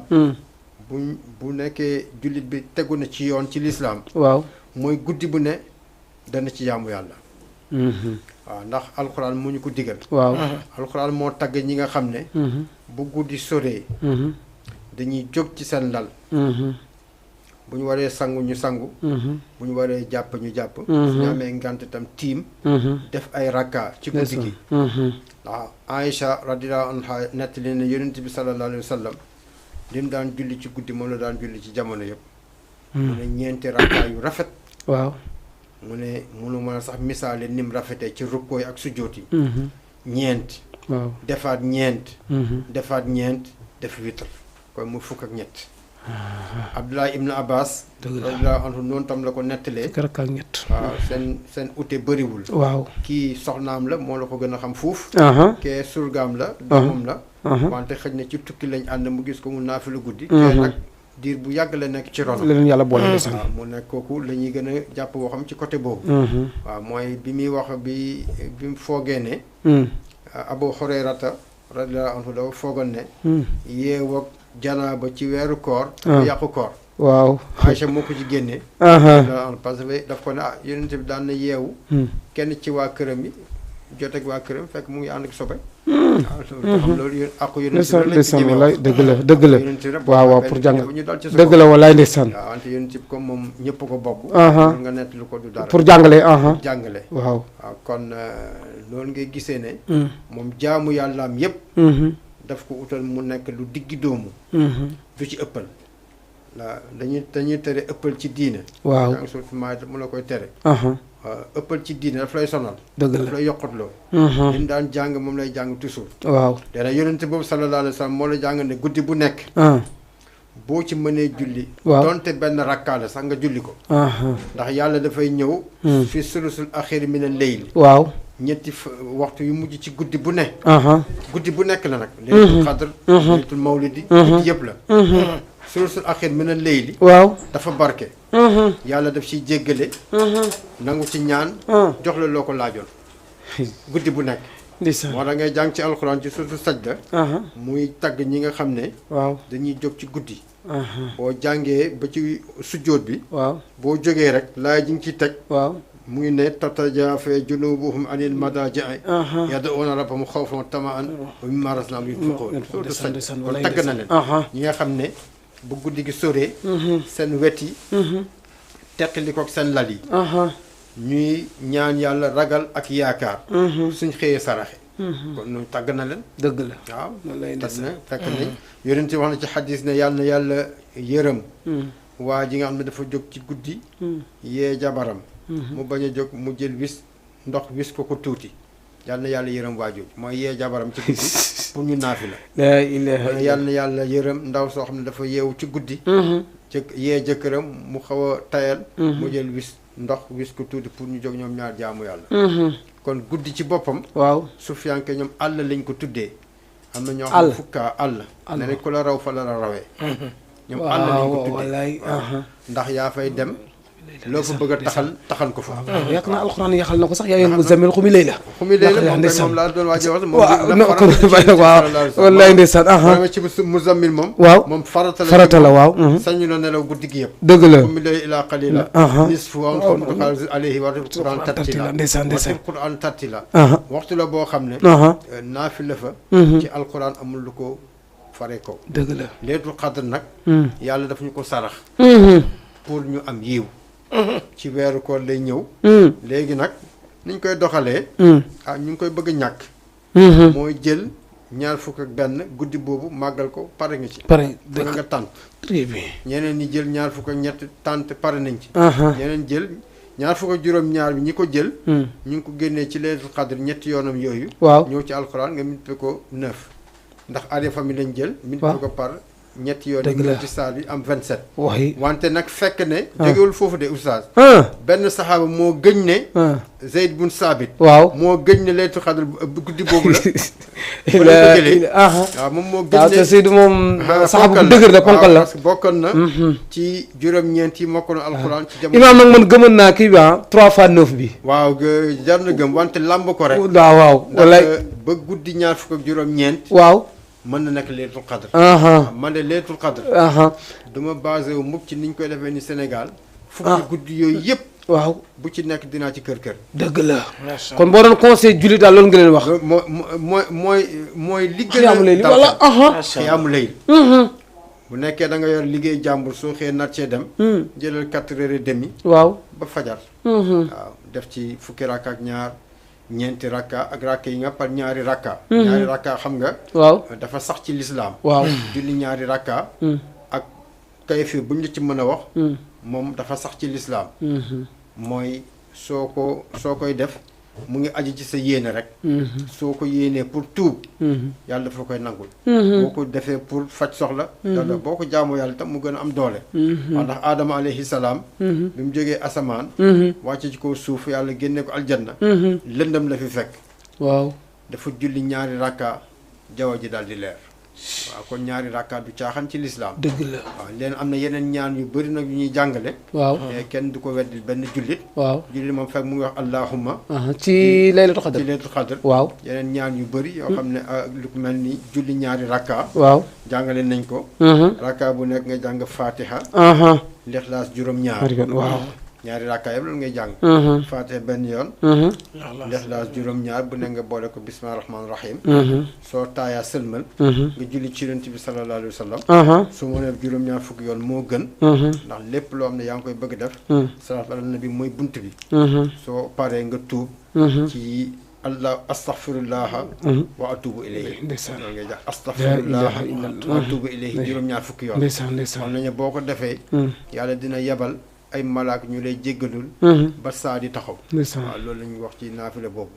bu nekkee jullit bi tegu na ci yoon ci lislaam waaw mooy guddi bu ne dana ci jaamu yàlla. waaw ndax alxuraan mu ñu ko digal. waaw alxuraan moo tagg ñi nga xam ne. bu guddi soree. dañuy jóg ci seen lal. bu ñu waree sangu ñu sangu. bu ñu waree jàpp ñu jàpp. su ñu amee ngant itam tiim. def ay rakka ci guddi gi. waaw Aïcha radiyallahu anha nettali ne yonent bi sallallahu alayhi wa sallam lim daan julli ci guddi moom la daan julli ci jamono yëpp. mu ne ñeenti rakka yu rafet. waaw mu ne munu mën a sax misaale nim rafetee ci rukkoo yi ak sujjóot yi. ñeent. waaw defaat ñeent. defaat ñeent def witr kon mu fukk ak ñett. Abdullah ibn Abbas. radiyallahu anhu noonu tam la ko nettalee. fukk ak ñett. waaw seen ute bëriwul. waaw kii soxnaam la moo la ko gën a xam fuuf. kee surgaam la. doomam la. wante xëj na ci tukki lañ ànd mu gis ko mu naafilu guddi. kee nag diir bu yàgg la nekk ci ronam. leneen yàlla boole de sax. waaw mu nekk kooku la ñuy gën a jàpp waxam ci côté boobu. waaw mooy bi muy wax bi mu foogee ne. Abu Hurayrata radiyallahu anhu dafa foogoon ne. yeew ak janaaba ci weeru koor. yàqu koor. waaw Aïcha moo ko ci génne. parce que daf ko ne yonent bi daan na yeewu. kenn ci waa këram yi joteeg waa këram fekk mu ngi ànd ak sobe. loolu yéen àqu yonent bi ndeysaan walaay dëgg la waaw pour jàngal dëgg la walaay ndeysaan. waaw wante yonent bi comme moom ñëpp ko bokk. pour nga nett lu ko du dara. pour jàngale. jàngale. waaw kon loolu ngay gisee ne. moom jaamu yàllaam yëpp. daf ko utal mu nekk lu diggi doomu. du ci ëppal. dañuy tere ëppal ci diine. waaw yaa ngi suuf maa mu la koy tere. aha waaw ëppal ci diine daf lay sonal. dëgg la daf lay yokkatloo. li daan jàng moom lay jàng toujours. waaw dana yonent boobu sallallahu alayhi wa sallam moo la jàng ne guddi bu nekk. boo ci mënee julli. waaw donte benn rakkaa la sax nga julli ko. aha ndax yàlla dafay ñëw. fi sulusul axiri min al-layl. waaw ñetti waxtu yu mujj ci guddi bu ne. aha guddi bu nekk la nag. laylatul xadr. laylatul mawlidi. guddi yëpp la. sulusul axir min al-layli. waaw dafa barke. yàlla daf ciy jéggale. nangu ci ñaan. jox la loo ko laajoon. guddi bu nekk. ndeysaan moo tax ngay jàng ci alxuraan ci surtout sajda. muy tagg ñi nga xam ne. waaw dañuy jóg ci guddi. boo jàngee ba ci sujjóot bi. waaw boo jógee rek laay ji nga ciy teg. waaw mu ngi ne tatajaafaa junuubuhum anil madaaji'i yad'uuna rabbahum xawfan wa tama'an wa mimmaa razaqnaahum yunfiquun. surtout sajda kon tagg na leen. ñi nga xam ne bu guddi gi soree. seen wet yi. teqali ko ak seen lal yi. ñuy ñaan yàlla ragal ak yaakaar. suñ xëyee saraxe. kon noonu tàgg na leen. dëgg la waaw lay tàgg na fekk nañ yonent wax na ci xadis ne yàlla na yàlla yërëm. waa ji nga xam ne dafa jóg ci guddi. yee jabaram. mu bañ a jóg mu jël ndox wis ko tuuti. yàlla na yàlla yërëm waa jooju mooy yee jabaram ci guddi pour ñu naafi la. laa ilaaha illa yàlla na yàlla yërëm ndaw soo xam ne dafa yeewu ci guddi. yee jëkkëram mu xaw a tayal. mu jël ndox wis ko tuuti pour ñu jóg ñoom ñaar jaamu yàlla. kon guddi ci boppam. waaw sufiyanke ñoom àll lañ ko tuddee. am na ñoo xam ne fukkaa àll. ne nañ ko la raw fa la rawee. ñoom àll lañ ko tuddee ndax yaa fay dem. loo fa bëgg a taxal ko fa. yaakaar naa alxuraan yaxal na ko sax yaa ayyuhal muzzammil xumi layla. xumi layla moom laa doon waaj a wax. waaw wallaay ndeysaan. ci muzammil moom. waaw moom farata la waaw. sañu la nelaw guddi gi yëpp. dëgg la xumi layla ilaa qalila. nisfu aw inqus alayhi wa qur'an tartila. ndeysaan ndeysaan qur'an tartila. waxtu la boo xam ne. naafila fa. ci alxuraan amul lu ko faree ko. dëgg la laylatul qadr nag. yàlla daf ñu ko sarax. pour ñu am yiw. ci weeru koor lay ñëw. léegi nag niñ koy doxalee. ñu ngi koy bëgg a ñàkk. mooy jël ñaar fukk ak benn guddi boobu màggal ko pare nga ci. pare dëgg nga tànt. très bien. ñeneen ñi jël ñaar fukk ak ñett tànt pare nañ ci. ñeneen jël ñaar fukk ak juróom-ñaar bi ñi ko jël. ñu ngi ko génnee ci laylatul qadr ñetti yoonam yooyu. waaw ñëw ci alxuraan nga multiplié ko 9. ndax aria famille lañ jël. multiplié ko par. ñetti yoon yi ci saal bi am 27. waay wante nag fekk ne. jógewul foofu de oustaz. benn saxaaba moo gëñ ne. Zayd bun Saabit. waaw moo gëñ ne laylatul qadr guddi boobu la. bu la ko jëlee waaw moom moo gëñ ne. te Seydou moom. saxaaba bu dëgër da ponkal la parce que bokkoon na. ci juróom-ñeent yi mokkoon alxuraan ci jamono. imaam nag man gëmoon naa kii bi 3 fois 9 bi. waaw jar na gëm wante lamb ko rek. waaw ndax ba guddi ñaar fukk ak juróom-ñeent. waaw. mën na nekk laylatul qadr. man de laylatul qadr. dama basé wu mukk ci niñ koy defee ni Sénégal. fukki guddi yooyu yëpp. waaw bu ci nekk dinaa ci kër. dëgg la. kon boo doon conseil jullit daal loolu nga leen wax. mooy li gën a. xiyaamu layl wala xiyaamu layl. bu nekkee da nga yor liggéey jàmbur soo xëyee nat cee dem. jëlal 4h30. waaw ba fajar. waaw def ci fukki rakka ak ñaar. ñeenti rakka ak rakka yi nga par ñaari rakka. ñaari rakka xam nga. waaw dafa sax ci lislaam. waaw julli ñaari rakka. ak kayfi bu ñu la ci mën a wax. moom dafa sax ci lislaam. mooy soo koy def mu ngi aju ci sa yéene rek. soo ko yéenee pour tuub. yàlla dafa koy nangul. boo ko defee pour faj soxla. yàlla boo ko jaamoo yàlla tam mu gën a am doole. waaw ndax Adama alayhi salaam. bi mu jógee asamaan. wàcce ci kaw suuf yàlla génne ko aljanna. lëndam la fi fekk. waaw dafa julli ñaari rakka jaww ji daal di leer. waaw kon ñaari rakka du caaxaan ci lislaam. dëgg la waaw leen am na yeneen ñaan yu bëri nag yu ñuy jàngale. waaw kenn du ko weddil benn jullit. waaw jullit moom fekk mu ngi wax allahumma. ci laylatul qadr. ci laylatul qadr. waaw yeneen ñaan yu bëri. yoo xam ne lu ko mel ni julli ñaari rakka. waaw jàngale nañ ko. rakka bu nekk nga jàng fatiha. lixlaas juróom-ñaar. waaw. ñaari rakka yëpp loolu ngay jàng. fatiha benn yoon. lixlaas juróom-ñaar bu ne nga boole ko bismillahi rahmaani rahim. soo taayaa sëlmal. nga julli ci yonent bi sallallahu alayhi wa sallam. su ma nee juróom-ñaar fukki yoon moo gën. ndax lépp loo xam ne yaa ngi koy bëgg def. salaatu ala nabi mooy bunt bi. soo paree nga tuub. ci allah astaghfirullaha wa atubu ilayhi ndeysaan loolu ngay jàng La astaghfirullaha ilaha illallah. wa atubu ilayhi juróom-ñaar fukki yoon ndeysaan xam ndeysaan nañu boo ko defee yàlla dina yebal ay malaak ñu lay jéggalul ba saa di taxaw ndeysaan waaw loolu la ñuy wax ci naafila boobu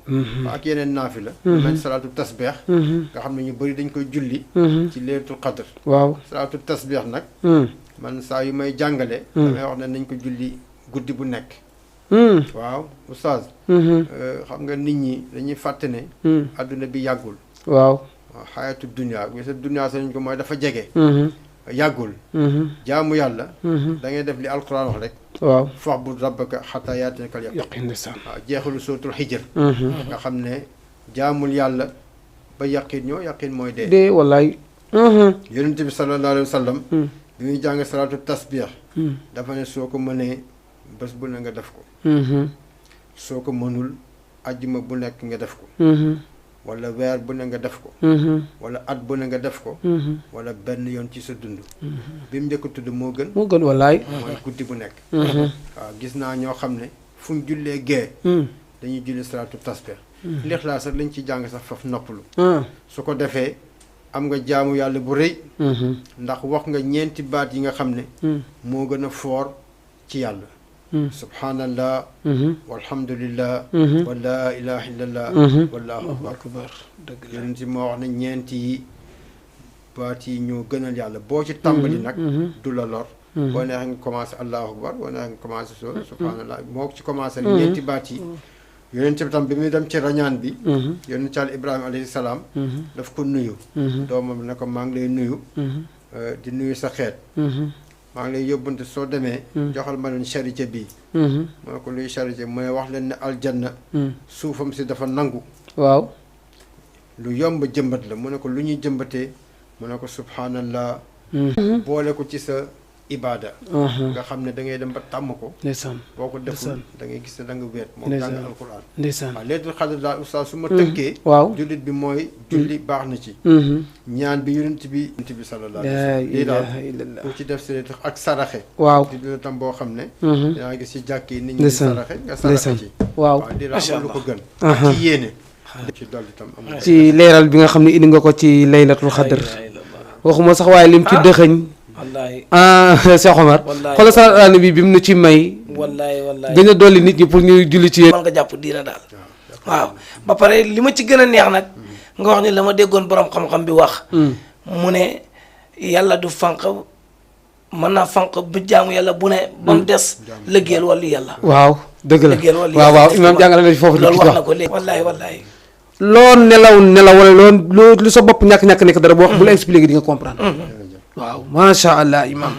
ak yeneen naafila mel salaatu tasbeex nga xam ne ñu bëri dañ koy julli ci leelatul qadr waaw salaatu tasbeex nag man saa yu may jàngale damay wax ne nañ ko julli guddi bu nekk waaw oustaz xam nga nit ñi dañuy fàtte ne adduna bi yàggul waaw waaw xayatu dunia bi sa dunia sa nañ ko mooy dafa jege yàggul jaamu yàlla da ngay def li alquran wax rek waaw fa'bud rabbaka xataa yaatinakal yaqin yaqin ndeysaan waaw jeexalu sootul xijr nga xam ne jaamul yàlla ba yaqin ñoo yaqin mooy dee dee wallaay yonent bi sallallahu alayhi wa sallam bi muy jàng salaatu tasbih dafa ne soo ko mënee bés bu ne nga def ko soo ko mënul ajjuma bu nekk nga def ko wala weer bu ne nga def ko wala at bu ne nga def ko wala benn yoon ci sa dund bi mu njëkk a tudd moo gën moo gën wallaay mooy guddi bu nekk waaw gis naa ñoo xam ne fu ñu jullee gee dañuy julli salaatu tasbih lixlaas sax lañ ci jàng sax faf noppalu su ko defee am nga jaamu yàlla bu rëy ndax wax nga ñeenti baat yi nga xam ne moo gën a foor ci yàlla subhanallah walhamdulillah wa laa ilaha illallah wallahu akbar dëgg la yonent moo wax ne ñeenti yi baat yi ñoo gënal yàlla boo ci tàmbali nag du la lor boo neexee nga commencé allahu akbar boo neexee nga commencé subhanallah moo ci commencé ñeenti baat yi yonent bi tam bi muy dem ci rañaan bi yonent Yàlla Ibrahima alayhi salaam daf ko nuyu doomam ne ko maa ngi lay nuyu di nuyu sa xeet maa ngi lay yóbbante soo demee joxal ma leen charité bii mu ne ko luy charité mu ne wax leen ne aljanna suufam si dafa nangu waaw lu yomb jëmbat la mu ne ko lu ñuy jëmbatee mu ne ko subhanallah boole ko ci sa ibaada nga xam ne da ngay dem ba tàmm ko ndeysaan boo ko deful da ngay gis ne da nga weet moom jàng alquran ndeysaan waaw laylatul qadr daal oustaz su ma tënkee waaw jullit bi mooy julli baax na ci ñaan bi yonent bi sallallahu alayhi wa la sallam lii daal ilaha illallah ku ci def si ak saraxe waaw di dina tam boo xam ne yaa gis ci jàkk yi nit ñi di ndeysaan saraxe nga saraxe ci waaw waaw di raxal lu ko gën ak ci yéene ci dolli tam amul ci leeral bi nga xam ne indi nga ko ci laylatul xadr waxuma sax waaye lim ci dëxëñ wallaay Cheikh Omar Wallaay. xoolal salaatu ala nabi bi mu nu ci may wallaay gën a dolli nit ñi pour ñu julli ci yéen mën nga jàpp diina daal waaw ba pare li ma ci gën a neex nag nga wax ni la ma déggoon borom xam-xam bi wax mu ne yàlla du fànq mën naa fànq bu jaamu yàlla bu ne ba mu des liggéeyal wàllu yàlla waaw dëgg la liggéeyal wàllu waaw yàlla waaw imaam jàngale na ci foofu li loolu ci wax wax na ko léegi wallaay loo nelaw wala loo lu sa bopp ñàkk nekk dara boo wax bu la expliqué di nga comprendre waaw macha allah imam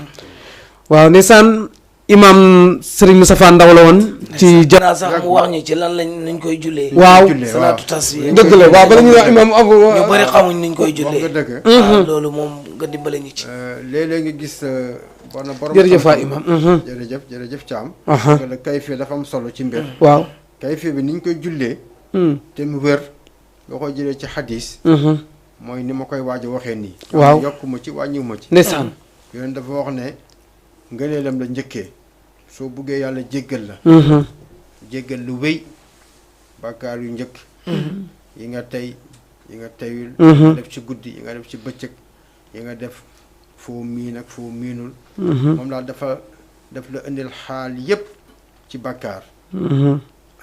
waaw ndeysaan imam Serigne Moustapha Ndaw la woon ci janaa sax mu wax ñu ci lan lañ nuñ koy jullee waaw salaatu tasbih dëgg la waaw bala ñuy wax imam ñu bëri xamuñ nuñ koy wax jullee nga dëgg waaw loolu moom nga dimbale ñu ci léeg-léeg nga gis war na borom jërëjëf waay xam-xam. imam jërëjëf Thiam Aha. parce que kayfiya dafa am solo ci mbir waaw kayfiya bi ni ñu koy jullee te mu wér nga koy jëlee ci xadis mooy ni ma koy waaj a waxee nii Waaw. yokkuma ci wàññiwuma ci ndeysaan yoneen dafa wax ne ngëneelam la njëkkee soo buggee yàlla jéggal la jéggal lu wéy bàkkaar yu njëkk yi nga tey yi nga teyul yi nga def ci guddi yi nga def ci bëccëg yi nga def foo miin ak foo miinul moom daal dafa daf la indil xaal yépp ci bàkkaar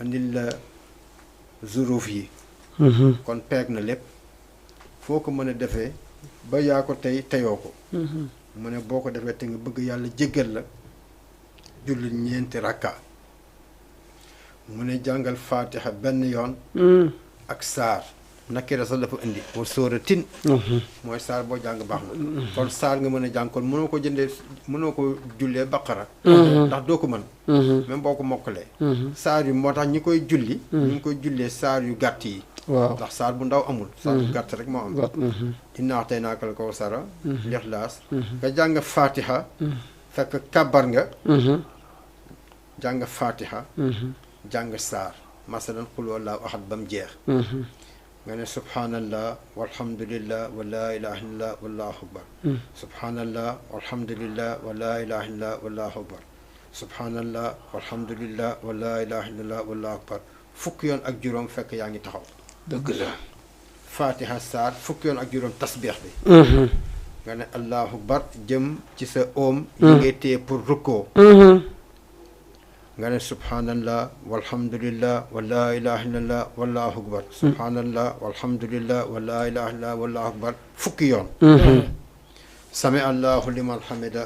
indil la zuruuf yi kon peeg na lépp foo ko mën a defee ba yaa ko tey teyoo ko mu ne boo ko defee te nga bëgg yàlla jéggal la julli ñeenti rakka mu ne jàngal faatiha benn yoon ak saar nakira sax dafa indi wa sóoratin mooy saar boo jàng baax na kon saar nga mën a jàng kon mënoo ko jëndee mënoo ko jullee baqara ndax doo ko mën même boo ko mokkalee saar yu moo tax ñi koy julli ñu ngi koy jullee saar yu gàtt yi waaw ndax saar bu ndaw amul saar bu gàtt rek moo am innaa a'taynaaka al-kawsara lixlaas nga jàng faatiha fekk kàbbar nga jàng faatiha jàng saar masalan qul huwallaahu ahad ba mu jeex nga ne subhanallah walhamdulillah wa laa ilaha illallah wallahu akbar subhanallah walhamdulillah wa laa ilaha illallah wallahu akbar subhanallah walhamdulillah wa laa ilaha illallah wallahu akbar fukki yoon ak juróom fekk yaa ngi taxaw dëgg la. fatiha saar fukki yoon ak juróom tasbiix bi nga ne allahu akbar jëm ci sa oom yi ngay téye pour rukkoo nga ne subhanallah walhamdulillah wa la ilaha illallah wallahu akbar subhanallah walhamdulillah wa la ilaha illallah wallahu akbar fukki yoon sami allahu liman hamida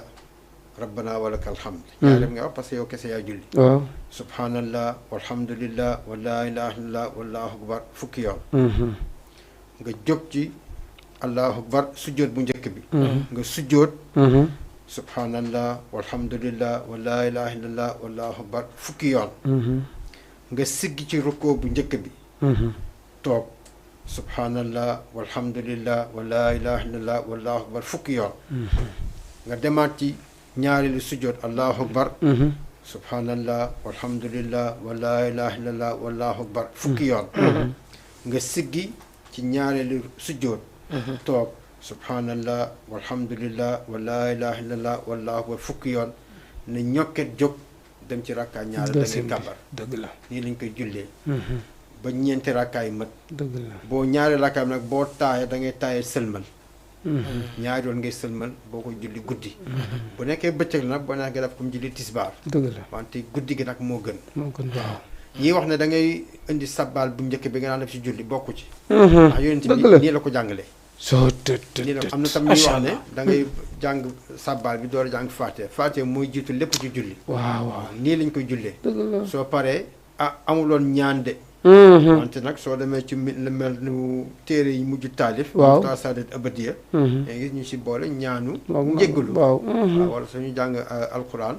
rabbana walakal hamd yaa def nga wax parce que yow kese yaa julli waaw. subhanallah walhamdulillah wa la ilaha illallah wallahu akbar fukki yoon nga jóg ci allahu akbar sujjóot bu njëkk bi nga sujjóot subhanallah walhamdulillah wa la ilaha illallah wallahu akbar fukki yoon nga siggi ci rukkoo bu njëkk bi toog subhanallah walhamdulillah wa la ilaha illallah wallahu akbar fukki yoon nga demaat ci ñaareelu sujjóot allahu akbar subhanallah walhamdulillah wa la ilaha illallah wallahu akbar fukki yoon nga siggi ci ñaareelu sujjóot toog subhanallah walhamdulillah wa la ilaha illallah wallahu akbar fukki yoon ne ñokket jóg dem ci rakkaa ñaare da ngay kàbbar dëgg la. nii lañ koy jullee ba ñeenti rakkaay mat dëgg la. boo ñaari rakkaay nag boo taayee da ngay taayee sëlmal ñaari yoon ngay sëlmal boo koy julli guddi bu nekkee bëccëg la nag boo nekkee def comme julli tisbaar dëgg la. wante guddi gi nag moo gën moo gën waaw. ñii wax ne da ngay indi sabbaal bu njëkk bi nga naan def ci julli bokku ci ndax yonent dëgg la. bi nii la ko jàngalee soo nii la am na tam ñuy wax ne da ngay jàng sabbaal bi door a jàng faate mooy jiitu lépp ci julli waaw waaw. nii lañ koy jullee dëgg la. soo paree amuloon ñaan de wante nag soo demee ci lu mel nu téere yi mujj taalif waaw ta sadat abadiya yaa gis ñu si boole ñaanu njéggalu waaw. wala suñu jàng alquran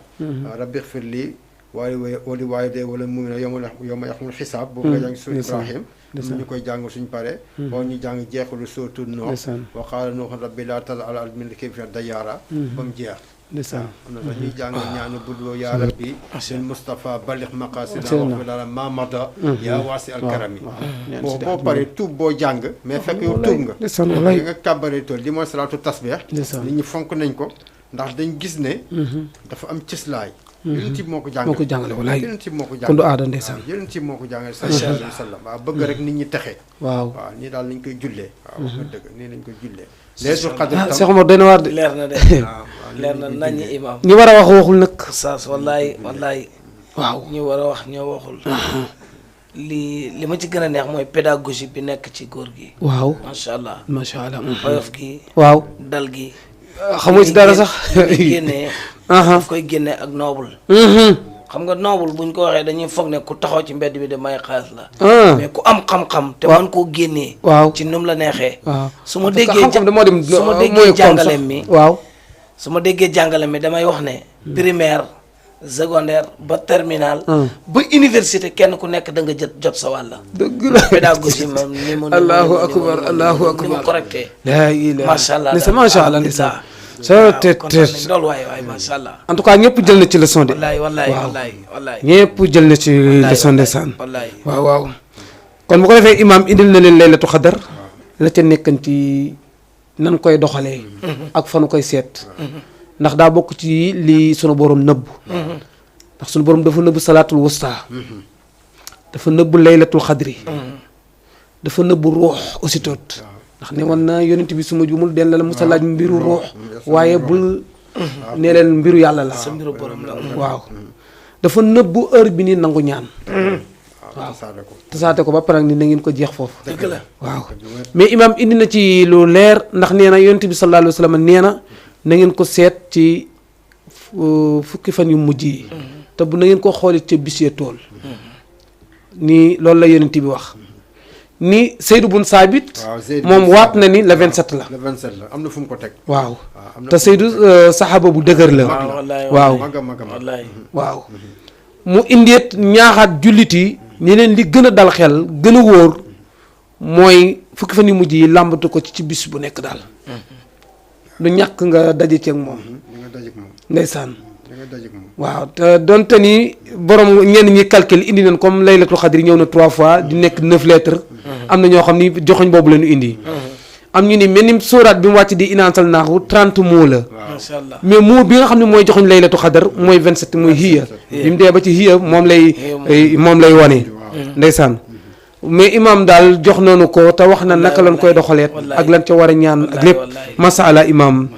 rabbi xfir lii wali waaye de wala mu ne yoma yaxmul xisaab boobu nga jàng suñu Ibrahim am ñu koy jàng suñ pare boo ñu jàng jeexalu sootu Noox wa qaala Nuuhun rabbi laa tazar alal ardi minal kaafiriina dayyaara ba mu jeex ndeysaan. am na sax ñuy jàng ñaanu budloo yaa rabbi bil Mustafa balix maqasidana wax fi lala ma mada yaa waasi alkarami boo paree tuub boo jàng mais fekk yow tuub nga ndeysaan wallaay. nga kàbbaree tool li mooy salaatu tasbih ndeysaan. nit ñi fonk nañ ko ndax dañ gis ne dafa am cëslaay yonent bi moo ko jàngale moo ko jàngale wallaay. yonent bi moo ko kon du jàngale aada ndeysaan. yonent bi moo ko jàngale sallallahu alayhi wa sallam waaw bëgg rek nit ñi texe waaw. waaw nii daal lañ koy jullee waaw wax nga dëgg nii lañ koy jullee Laylatul Qadr ah tam Cheikh Omar doy na waar de. leer na de waaw leer na naññi imam ñi war a wax waxul nag. saas wallaay wallaay waaw. ñu war a wax ñoo waxul li ma ci gën a neex mooy pédagogie bi nekk ci góor gi waaw. macha allah macha allah. oyof gi waaw. dal gi xamoo ci dara sax. génnee daf koy génnee ak noble xam nga noble buñ ko waxee dañuy foog ne ku taxaw ci mbedd bi de may xaalis la mais ku am xam-xam te man koo génnee waaw ci num la neexee waaw. su ma déggee xam-xam moo dem su ma mooy déggee koom jàngale sax. mi waaw. su ma déggee jàngale mi damay wax ne primaire secondaire ba terminal ba université kenn ku nekk da nga jot sa wàll dëgg la. pédagogie moom ni mu allahu akbar allahu ni mu akbar. correcté laa ilaaha. macha allah ndeysaan macha allah ndeysaan. kontaan nañ loolu waay macha allah en tout cas ñëpp jël na ci leçon de. wallaay wallaay waaw. wallaay wallaay ñëpp jël na ci leçon ndeysaan. wallaay waaw waaw. kon bu ko defee imaam indil na leen laylatu xadar la ca nekkan ci nan koy doxalee. ak fanu koy seet. ndax daa bokk ci li sunu borom nëbb. ndax sunu borom dafa nëbb salaatul wusta. dafa nëbb laylatul xadri. dafa nëbb ruux aussi tot. ndax ne woon na yonent bi suma juumul den la la musa laaj mbiru ruux waaye bul nee leen mbiru yàlla la. sa mbiru borom la waaw dafa nëbb heure bi ni nangu ñaan. waaw tasaate ko ba pare ni na ngeen ko jeex foofu. dëgg la waaw mais imaam indi na ci lu leer ndax nee na yonent bi sallallahu alayhi wa sallam nee na na ngeen ko seet ci fukki fan yu mujj yi. te bu na ngeen ko xoolit ca bis ya tool. nii loolu la yonent bi wax. ni Seydou Bun Saabit moom waat na ni le 27 la. le 27 la am na fu mu ko teg. waaw te Seydou saxaaba bu dëgër la. waaw waaw. mu indeet ñaaxaat jullit yi ni leen li gën a dal xel gën a wóor mooy fukki fan yu mujj yi làmbatu ko ci bis bu nekk daal. lu ñàkk nga daje ceeg moom. ndeysaan. waaw te donte ni borom ñenn ñi calcul indi nañ comme laylatul xadri ñëw na 3 fois di nekk 9 lettres. am na ñoo xam ni joxoñ boobu la ñu indi. am ñu ni mel ni sóoraat bi mu wàcc di inaansal naaxu 30 mots la. macha allah mais mot bi nga xam ne mooy joxoñ laylatu xadar mooy 27 muy hiya. bi mu dee ba ci hiya moom lay wane. ndeysaan mais imam daal jox nañu ko te wax na naka lañ koy doxaleet ak lan ca war a ñaan ak lépp macha allah imam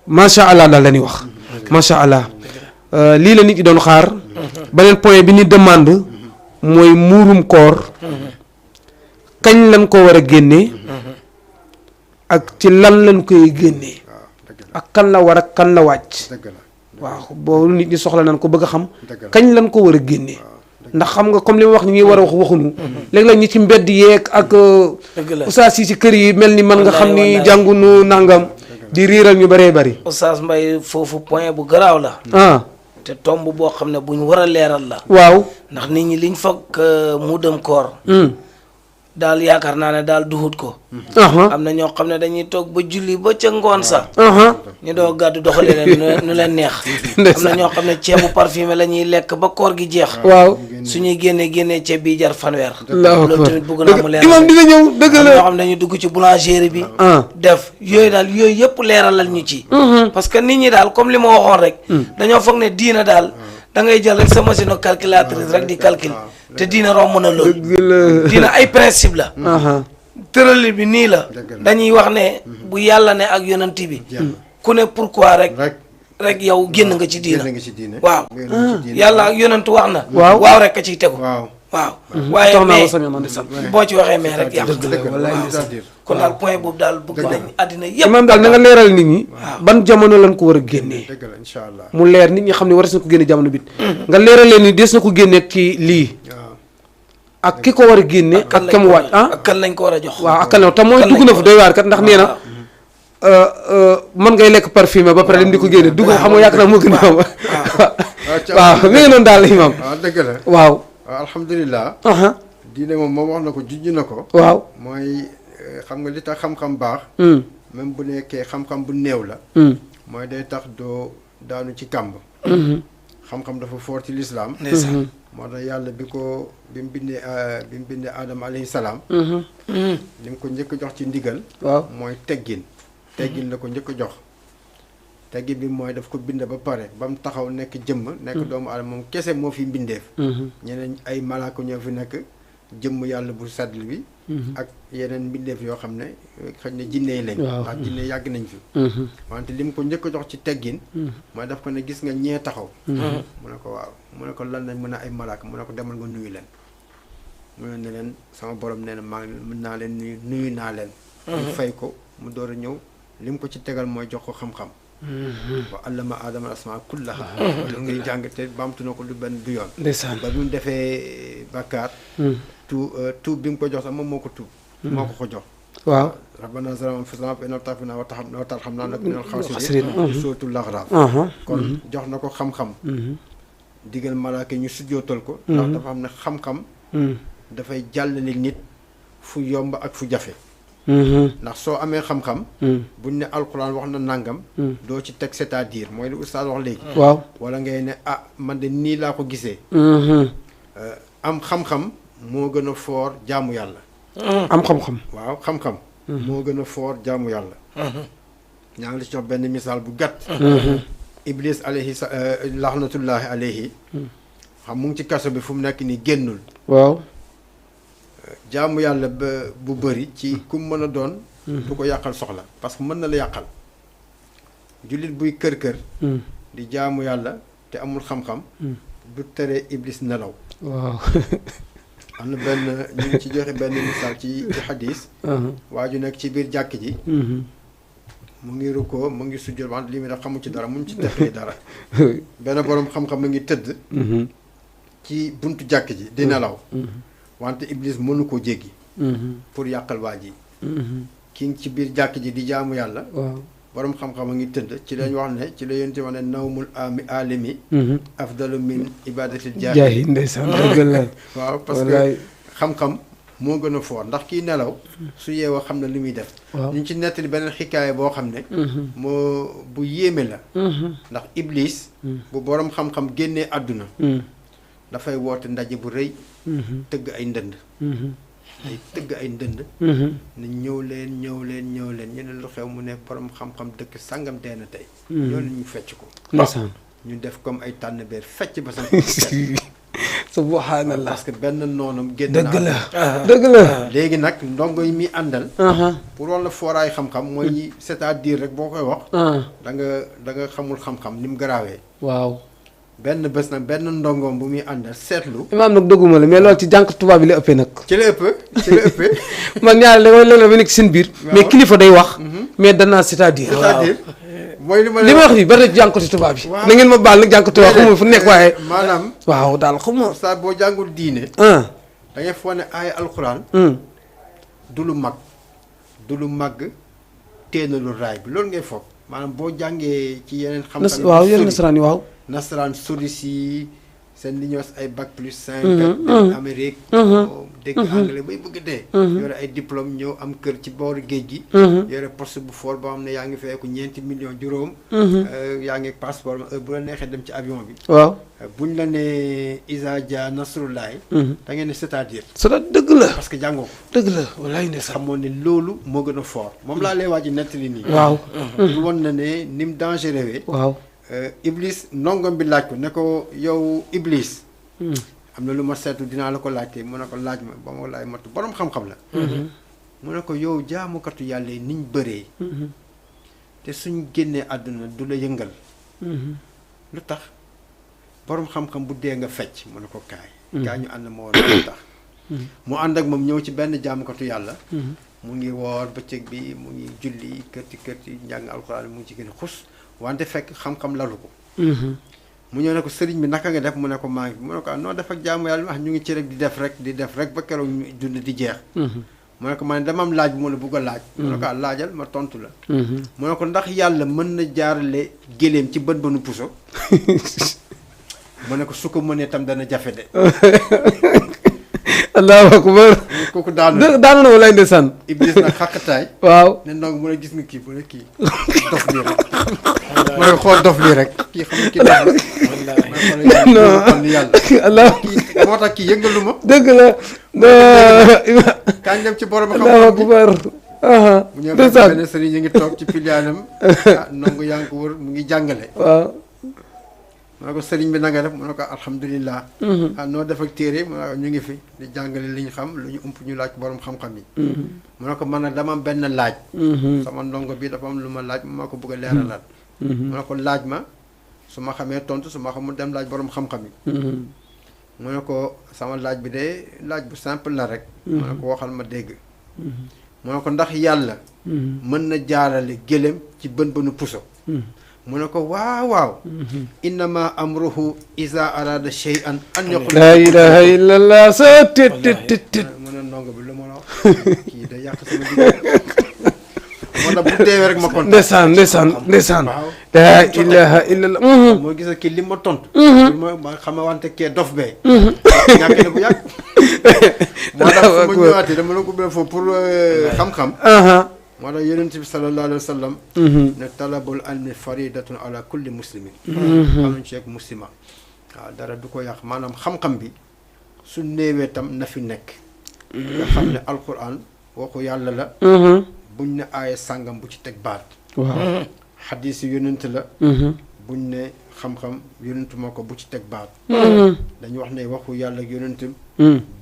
macha allah daal la ñuy wax macha allah lii la nit ñi doon xaar beneen point bi ni demande mooy muurum koor kañ lañ ko war a génnee ak ci lan lañ koy génnee ak kan la war ak kan la wàcc waaw boobu nit ñi soxla nañ ko bëgg a xam kañ lañ ko war a génnee ndax xam nga comme li ma wax ñi ngi war a wax waxuñu léeg-léeg ñi ci mbedd yeeg ak oustaz yi ci kër yi mel ni man nga xam ni jàngunu nangam di riiral ñu bëree bëri Oustaz Mbaye foofu point bu garaaw la te tomb boo xam ne buñ war a leeral la waaw ndax nit ñi liñ foog mu dem koor daal yaakaar naa ne daal duhut ko am na ñoo xam ne dañuy toog ba julli ba ca ngoon sax ñu doo gàddu doxalee leen nu leen neex am na ñoo xam ne ceebu parfumé la ñuy lekk ba koor gi jeex waaw suñuy génnee ceeb bi jar fanweer Allahu loolu akbar tamit bëgg naa mu leeral imam dina ñëw dëgg la ñoo xam ne dañuy dugg ci boulangerie bi def yooyu daal yooyu yëpp leeralal ñu ci parce que nit ñi daal comme li ma waxoon rek dañoo foog ne diina daal da ngay jël rek sa machine calculatrice rek di calcul te diina romb na loolu diina ay principe la tërali bi nii la dañuy wax ne bu yàlla ne ak yonent bi ku ne pourquoi rek yow génn nga ci diina waaw yàlla ak yonent wax na waaw rek a ciy tegu waaw waaye mais boo ci waxee mais rek yàq kon daal point boobu daal bëgg nañ àddina yëpp imam daal na nga leeral nit ñi ban jamono lañ ko war a génnee mu leer nit ñi xam ne war na ko génne jamono bit nga leeral leen ni des na ko génne ci lii ak ki ko war a génne ak kam wàcc ak kan lañ ko war a jox waaw ak kan te mooy dugg na fa doy waar kat ndax nee na mën ngay lekk parfumé ba pare dem di ko génne dugg xam nga yaakaar naa moo gën a waaw mi ngi noonu daal imam dëgg la waaw alhamdulilah diine moom wax na ko junj na ko waaw mooy xam nga li tax xam-xam baax même bu nekkee xam-xam bu néew la mooy day tax doo daanu ci kàmb xam-xam dafa foor ci lislaam moo tax yàlla bi mu bindee Adama alayhi salaam li mu ko njëkk jox ci ndigal waaw mooy teggin la ko njëkk jox teggin bi mooy daf ko bind ba pare ba mu taxaw nekk jëmm nekk doomu aadama moom kese moo fi mbindeef ñeneen ay malaaka ñoo fi nekk jëmm yàlla bu saddl bi ak yeneen mbindeef yoo xam ne xëy na jinne yi lañ ndax jinne yàgg nañ fi wante li mu ko njëkk jox ci teggin mooy daf ko ne gis nga ñee taxaw mu ne ko waaw mu ne ko lan lañ mën a ay malaaka mu ne ko demal nga nuyu leen mu ne leen sama borom nee na maa ngi mën naa leen nuyu naa leen mu fay ko mu door a ñëw li mu ko ci tegal mooy jox ko xam-xam wa allama aadama asmaa kullaha lu ngay jàng te baamtu na ko lu benn du yoon ndeysaan ba mu defee bàkkaar tuub bi mu ko jox sax moom moo ko tuub moo ko jox waaw rabbana zalamna anfusana wa in lam taghfir lana wa tarhamna lanakunanna minal khasirin suratul A'raf kon jox na ko xam-xam digal malaaka ñu sujjootal ko ndax dafa xam ne xam-xam dafay jàllale nit fu yomb ak fu jafe ndax soo amee xam-xam buñ ne alquran wax na nangam doo ci teg c'est-à-dire mooy li oustaz wax léegi waaw wala ngay ne man de nii laa ko gisee am xam-xam moo gën a foor jaamu yàlla am xam-xam waaw xam-xam moo gën a foor jaamu yàlla ñaa ngi la ci jox benn misaal bu gàtt iblis alayhi laxnatullahi alayhi xam mu ngi ci kaso bi fu mu nekk nii génnul waaw jaamu yàlla bu bëri ci ku mën a doon du ko yàqal soxla parce que mën na la yàqal jullit buy kër-kër di jaamu yàlla te amul xam-xam du tere iblis nelaw waaw am na benn ñu ngi ci joxe benn misaal ci xadis waa ju nekk ci biir jàkk ji mu ngi rukkoo mu ngi sujjóot wante li muy def xamu ci dara mu ngi ci teqee dara benn boroom xam-xam mu ngi tëdd ci buntu jàkk ji di nelaw wante iblis mënu ko jéggi pour yàqal waa ji ki ngi ci biir jàkk ji di jaamu yàlla boroom xam-xam a ngi tëdd ci lañ wax ne ci la yonte wax ne nawmul alimi afdalu min ibadatil jaahi ndeysaan dëgg la waaw parce que xam-xam moo gën a foor ndax kii nelaw su yeewoo xam na li muy def ñu ci nettali beneen xikaaya boo xam ne moo bu yéeme la ndax iblis bu boroom xam-xam génnee àdduna dafay woote ndaje bu rëy tëgg ay ndënd day tëgg ay ndënd ne ñëw leen ñu ne lu xew mu ne borom xam-xam dëkk sangam dee na tey ñoo leen ñu fecc ko ñu def comme ay tànn beer fecc ba sam subhanallah parce que benn noonam génn dëgg la na dëgg la léegi nag ndongo yi muy àndal pour walla fooraay xam-xam mooy c'est-à-dire rek boo koy wax da nga xamul xam-xam ni mu garaawee waaw benn bés nag benn ndongoom bu muy àndal seetlu imaam nag dëgguma la mais loolu ci jànk tubaab bi la ëppee nag ci la ëppee man ñaare da léeg-léeg ba nekk seen biir mais kilifa day wax mais danaa c'est-à-dire mooy li ma wax nii ba tey jànkati tubaab bi na ngeen ma baal nag jànkati tubaab xamuma fu nekk waaye maanaam waaw daal xamuma saa boo jàngul diine da ngay foog ne ay alxuraan du lu mag du lu màgg téena lu raay bi loolu ngay foog maanaam boo jàngee ci yeneen xam-xam waaw yeneen nasaraan yi waaw nasaraan sori si seen li ñuy wax ay bac plus 5 Amérique dégg anglais bay bëgg dee yore ay diplôme ñëw am kër ci booru géej gi yore poste bu fort boo xam ne yaa ngi feeku 9 millions juróom yaa ngi passeport bu la neexee dem ci avion bi waaw buñ la ne Isa Dia Nasrullahi da ngeen ne c'est-à-dire dëgg la parce que jàngoo ko dëgg la walaay ne sax xamoon ne loolu moo gën a fort moom laa lay waaj nettali nii waaw lu woon na ne ni mu dangereux waaw Iblis ndongom bi laaj ko ne ko yow Iblis am na lu ma seetu dinaa la ko laajte mu ne ko laaj ma ba ma laaj matu borom xam-xam la mu ne ko yow jaamukatu yàlla yi niñ bëree te suñ génnee àdduna du la yëngal lu tax borom xam-xam bu dee nga fecc mu ne ko kaay ñu ànd ma war lu tax mu ànd ak moom ñëw ci benn jaamukatu yàlla mu ngi woor bëccëg bi mu ngi julli kërti njàng alxuraan mu ngi ci gën a xus wante fekk xam-xam lalu ko mu ñëw ne ko sëriñ bi naka nga def mu ne ko maa ngi mu ne ko noo def ak jaamu yàlla wax ñu ngi ci rek di def rek ba keroog ñu dund di jeex mu ne ko man dama am laaj bu ma la bugg a laaj mu ne ko laajal ma tontu la mu ne ko ndax yàlla mën na jaarale géléem ci bën bënu puso mu ne ko su ko mënee tam dana jafe de allahu akbar kooku daanu na walaay ndeysaan Iblis nag xàqataay waaw ne ndong mu ne gis nga kii mu ne kii dof lii rek mu ne xool dof lii rek kii xam nga kii dof la non yàlla allah kii moo tax kii yëngalu ma dëgg la kañ dem ci borom allahu akbar mu ñëw benn sëriñ ñu ngi toog ci filialam ndongo yaa ngi ko wër mu ngi jàngale waaw mu ne ko sëriñ bi na nga def mu ne ko alhamdulilah noo def ak téere mu ne ko ñu ngi fi di jàngale li ñu xam lu ñu ump ñu laaj borom xam-xam yi mu ne ko man nag dama am benn laaj sama ndongo bi dafa am lu ma laaj maa ko bëgg a leeralaat mu ne ko laaj ma su ma xamee tontu su ma xamul dem laaj borom xam-xam yi mu ne ko sama laaj bi de laaj bu simple la rek mu ne ko waxal ma dégg mu ne ko ndax yàlla mën na jaarale gëléem ci bën bënu puso mu ne ko waaw innama amruhu iza arada shay'an an yaqul la ilaha illallah sa tet mu ne ndongo bi lu ma la wax kii da yàq sama digg moo tax bu deewee rek ma kontaan ndeysaan la ilaha illallah moo gis kii li ma tontu ma xama wante kee dof bee ñàkk na bu yàgg moo tax fu ma ñëwaatee dama la ko ubbee foofu pour xam-xam moo tax yonent bi sallallahu alayhi wa sallam ne talabul ilmi faridatun ala kulli muslimin amuñ ci ak muslima waaw dara du ko yàq maanaam xam-xam bi su néewee tam na fi nekk nga xam ne alquran waxu yàlla la buñ ne aaya sàngam bu ci teg baat waaw xadiis yi yonent la buñ ne xam-xam yonent moo ko bu ci teg baat dañu wax ne waxu yàlla ak yonent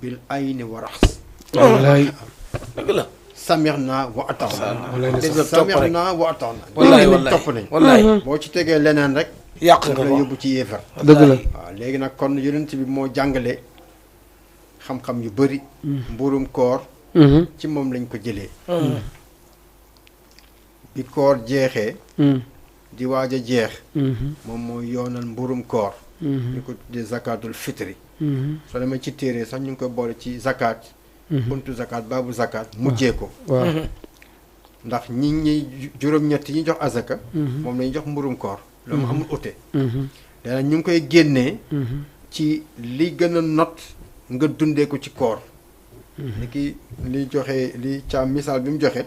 bil ayni wa raxs wallaay dëgg la samirna wa ata'na wallaay topp nañ wallaay boo ci tegee leneen rek yàq nga la ko yóbbu ci yéefar dëgg la waaw léegi nag kon yonent bi moo jàngale xam-xam yu bëri mburum koor ci moom lañ ko jëlee bi koor jeexee di waaj a jeex moom mooy yoonal mburum koor ñu ko tuddee zakatul fitri soo demee ci téere sax ñu ngi koy boole ci zakat buntu zakat baabu zakat mujjee ko ndax ñi juróom-ñett yi jox azaka moom lañu jox mburum koor loolu mu amul ute dana ñu ngi koy génnee ci li gën a not nga dundee ko ci koor li ki li joxe li caam misaal bi mu joxe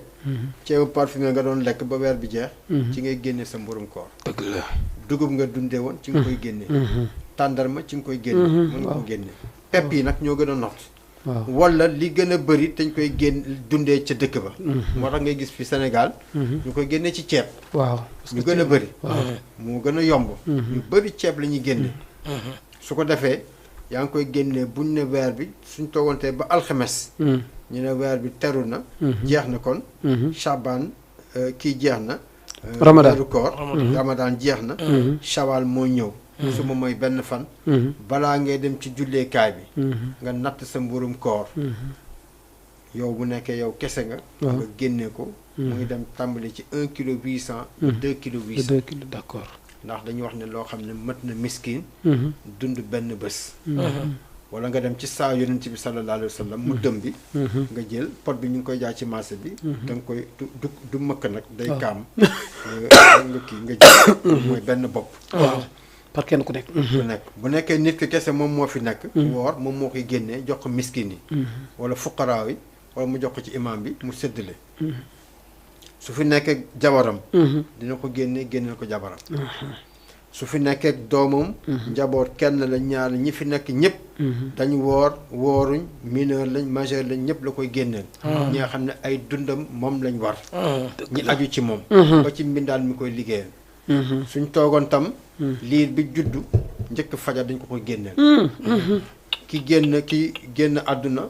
ceebu parfumé nga doon lekk ba weer bi jeex ci ngay génne sa mburum koor dëgg la dugub nga dundee woon ci nga koy génne tàndarma ci nga koy génne mën nga ko génne pepp yi nag ñoo gën a not wala li gën a bëri dañ koy génn dundee ca dëkk ba moo tax ngay gis fi Sénégal ñu koy génne ci ceeb waaw ñu gën a bëri moo gën a yomb ñu bëri ceeb la ñuy génne su ko defee yaa ngi koy génnee buñ ne weer bi suñ toogantee ba alxames ñu ne weer bi teru na jeex na kon Chaban kii jeex na Ramadan weeru koor Ramadan jeex na Shawal moo ñëw suba mooy benn fan balaa ngay dem ci julleekaay bi nga natt sa mburum koor yow bu nekkee yow kese nga nga génnee ko mu ngi dem tàmbali ci 1 kilo 800 2 kilo 800 2 kilos d'accord ndax dañuy wax ne loo xam ne mët na miskin dund benn bés wala nga dem ci saa yonent bi sallallahu alayhi wa sallam mu dëm bi nga jël pot bi ñu ngi koy jaay ci marché bi da nga koy du mëkk nag day kaam nga kii nga jël mooy benn bopp waaw par kenn ku nekk bu nekkee nit ki kese moom moo fi nekk woor moom moo koy génnee jox ko miskin yi wala fuqaraaw yi wala mu jox ko ci imam bi mu séddale su fi nekkee jabaram dina ko génneel ko jabaram su fi nekkee doomam njaboot kenn la ñaar ñi fi nekk ñëpp dañu wooruñ mineur lañ majeur lañ ñëpp la koy génneel ñi nga xam ne ay dundam moom lañ war ñi aju ci moom ba ci mbindaan mi koy liggéeyal suñ toogoon tam liir bi juddu njëkk fajar dañ ko koy génneel ki génn àdduna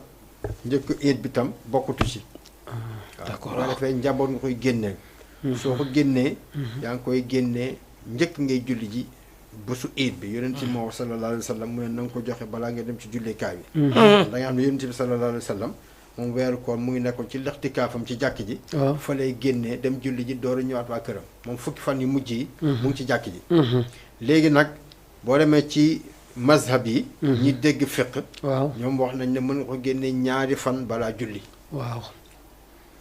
njëkk iid bi tam bokkutu ci d'accord waaw defee njaboot nga koy génneel soo ko génnee yaa ngi koy génnee njëkk ngay julli ji bésu iid bi yonent bi moo sallallahu alayhi wa sallam mu ne na nga ko joxe balaa ngay dem ci julleekaay bi da nga xam ne yonent bi sallallahu alayhi wa sallam moom weeru koor mu ngi nekkoon ci lextikaafam ci jàkk ji fa lay génnee dem julli ji door a ñëwaat waa këram moom fukki fan yu mujj yi mu ngi ci jàkk ji léegi nag boo demee ci mazhab yi ñi dégg fiq waaw ñoom wax nañ ne mën nga ko génnee ñaari fan balaa julli waaw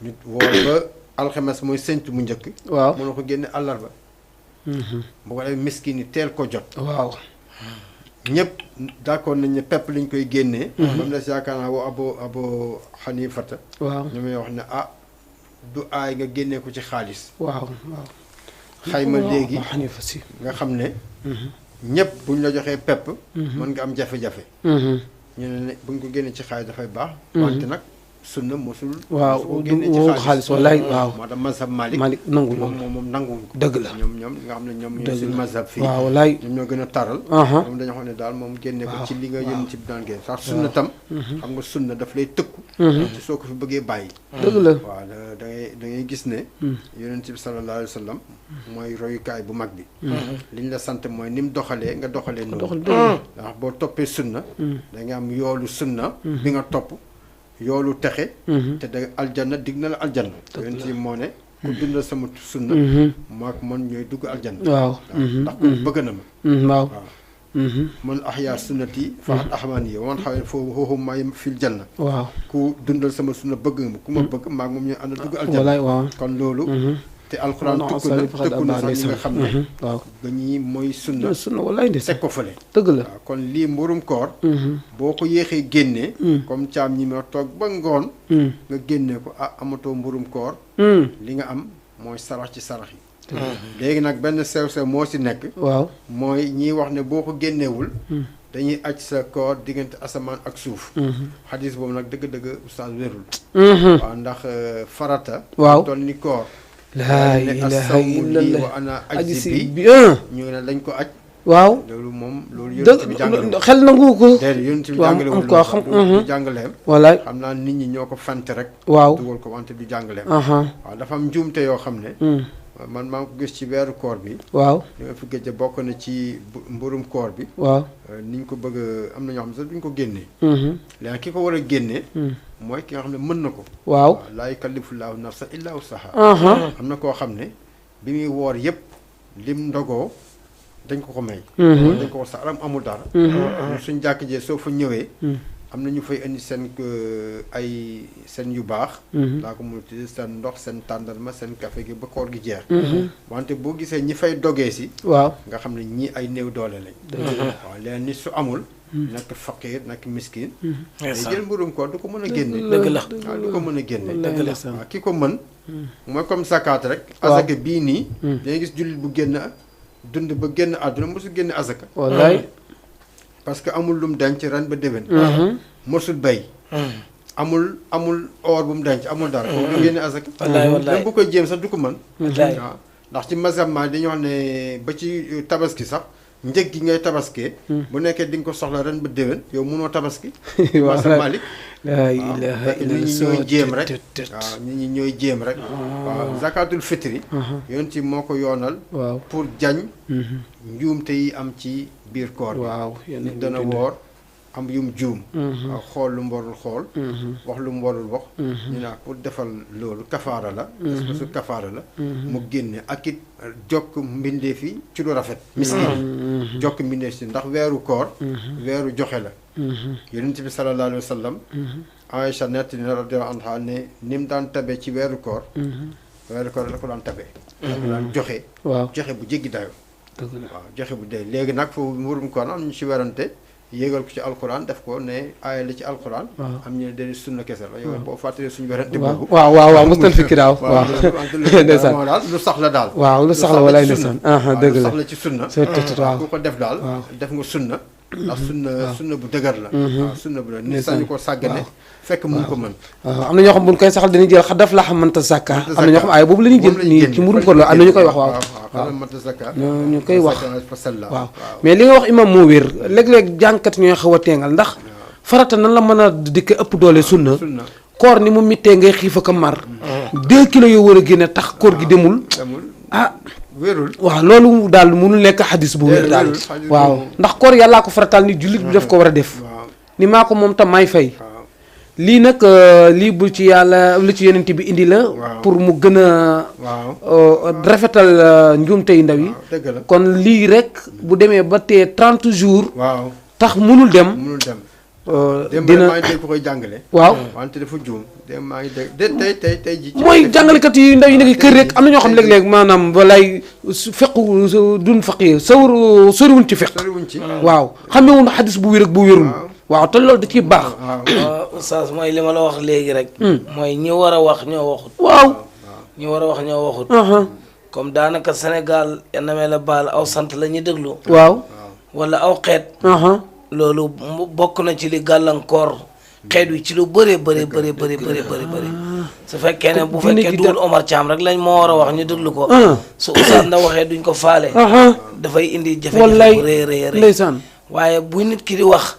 ñu woor ba alxames mooy séntu mu njëkk waaw mën na ko génne àllarba bu ko defee miskin yi teel ko jot waaw ñëpp d'accord nañ ne pepp lañ koy génnee ba mu des yaakaar naa woo abo xanifata waaw ñu may wax ne du aay nga génnee ko ci xaalis waaw xayma léegi Xanifa si nga xam ne ñëpp buñ la joxee pepp mën nga am jafe-jafe ñu ne buñ ko génnee ci xaalis dafay baax wante nag sunna mosul waaw ko génnee ci xaalis wallaay waaw moo tax mazhab Malik nangul moom nanguwuñ ko dëgg la ñoom nga xam ne ñoom ñooy suñu mazhab fii waaw wallaay ñoom ñoo gën a taral moom dañoo xam ne daal moom génne ko ci li nga yëngu ci bi daan génn sax sunna tam xam nga sunna daf lay tëkku ci soo ko fi bëggee bàyyi dëgg la waaw da ngay gis ne yonent bi sallallahu alayhi wa sallam mooy royukaay bu mag bi liñ la sant mooy ni mu doxalee nga doxalee noonu ndax boo toppee sunna da nga am yoolu sunna bi nga topp yoolu texe te da aljanna dig na la aljanna yonent yi moo ne ku dundal sama sunna maak man ñooy dugg aljanna waaw ndax ko bëgg na ma waaw man ahyaa sunnati faqad ahmaani yow man xawee foofu xooxu maay fil janna waaw ku dundal sama sunna bëgg nga ma ku ma bëgg maak moom ñooy ànd dugg aljanna wallaay waaw kon loolu te alxuraan tëkku na sax ñi nga xam ne waaw dañuy mooy sunna wallaay ndes teg ko fële dëgg la waaw kon lii mburum koor boo ko yéexee génnee comme caam ñi ma toog ba ngoon nga génnee ko amatoo mburum koor li nga am mooy sarax ci sarax yi léegi nag benn sew-sew moo si nekk waaw mooy ñiy wax ne boo ko génneewul dañuy aj sa koor diggante asamaan ak suuf xadis boobu nag dëgg-dëgg oustaz wérul waaw ndax farata waaw toll ni koor laa ilaaha illallah wa ana ajzi bi ñu ne lañ ko aj waaw loolu moom loolu yonent bi jàngale xel nangu ko déedéet yonent bi jàngale am ko xam du jàngaleem wallaay xam naa nit ñi ñoo ko fante rek waaw dugal ko wante du jàngaleem waaw dafa am njuumte yoo xam ne man maa ngi ko gis ci weeru koor bi waaw li ma fi gëj bokk na ci mburum koor bi waaw niñ ko bëgg am na ñoo xam ne sax duñ ko génnee léegi ki ko war a génnee mooy ki nga xam ne mën na ko waaw laa yukallifullaahu nafsan illaa wusahaa am na koo xam ne bi muy woor yëpp lim ndogoo dañ ko may dañ ko wax sa aram amul dara suñ jàkk jee soo fa ñëwee am na ñu fay indi seen ay seen yu baax laa ko mun a tuddee seen ndox seen tàndarma seen café gi ba koor gi jeex wante boo gisee ñi fay dogee si waaw nga xam ne ñii ay néew doole lañ waaw léegi nit su amul nekk faqiir nekk miskin day jël mburum koor du ko mën a génne dëgg la waaw du ko mën a génne dëgg la waaw ki ko mën mooy comme zakaat rek azaka bii nii dangay gis jullit bu génn dund ba génn àdduna mosu génne azaka wallaay parce que amul lum denc ren ba déwén mosul bay amul or bu mu denc amul dara kooku du génne azaka même bu koy jéem sax du ko mën waaw ndax ci mazhab ma dañuy wax ne ba ci tabaski sax njëg gi ngay tabaskee bu nekkee di nga ko soxla ren ba déwén yow mënoo tabaski waaw sa Malick laa ilaaha nit ñi ñooy jéem rek tët. waaw nit ñi ñooy jéem rek waaw zakatul fitri yonent bi moo ko yoonal waaw pour jañ njuumte yi am ci biir koor bi waaw nit dana woor am yum juum waaw xool lu mu warul xool wax lu mu warul wax ñu naa pour defal loolu kafaara la espèce de kafaara la mu génne ak it jokk mbindeef yi ci lu rafet miskin jokk mbindeef si ndax weeru koor weeru joxe la yonent bi sallallahu alayhi wa sallam Aïcha nettali na radiyallahu anha ne ni mu daan tabe ci weeru koor la ko daan tabe da ko daan joxe waaw joxe bu jéggi dayo dëgg la waaw joxe bu dee léegi nag foofu murum koor am ñu ci werante yéegal ko ci alquran def ko ne aaya la ci alquran am ñu ne de sunna kese la yow boo fàttalee suñu werante boobu waaw mustal fikki daaw waaw ndeysaan moo daal lu sax la daal waaw lu sax la walaay ndeysaan dëgg la lu sax la ci sunna waaw ku ko def daal def nga sunna ndax sunna bu dëgër la waaw sunna bu la nit sañu ko sàggane fekk mu ngi ko mën waaw am na ñoo xam bu ñu koy saxal dañuy jël xadaf la xam mënta zakka am na ñoo xam ay boobu la ñuy jël nii ci murum ko la am na ñu koy wax waaw mënta zakka ñu koy wax waaw waaw mais li nga wax imam moo wér léeg-léeg jàngkat ñooy xaw a teengal ndax farata nan la mën a dikke ëpp doole sunna koor ni mu mittee ngay xiif ak a mar 2 kilos yoo war a génne tax koor gi demul wérul waaw loolu daal mënul nekk xadis bu wér daal waaw ndax koor yàllaa ko farataal ni jullit bi daf ko war a def ni maa ko moom tam may fay lii nag lii bu ci yàlla lu ci yonent bi indi la pour mu gën a rafetal njuumte yu ndaw yi kon lii rek bu demee ba tee 30 jours tax mënul dem dina maa ngi dégg ko koy jàngale waaw wante dafa juum dem maa ngi dégg tey ji mooy jàngalekat yi ndaw yi nekk kër rek am na ñoo xam ne léeg-léeg maanaam walaay fequ duñ faqi soriwuñ ci feq waaw xamewuñ xadis bu wér ak bu wérul waaw te loolu da ciy baax oustaz mooy li ma la wax léegi rek mooy ñi war a wax ñoo waxut waaw ñi war a wax ñoo waxut comme daanaka Sénégal yanamee la baal aw sant la ñuy déglu waaw wala aw xeet loolu bokk na ci li gàllankoor xeet wi ci lu bëree bëri su fekkee ne bu fekkee duul Omar Thiam rek lañ moo war a wax ñu déglu ko su oustaz nda waxee duñ ko faale dafay indi jafe-jafe bu rëy ndeysaan waaye bu nit ki di wax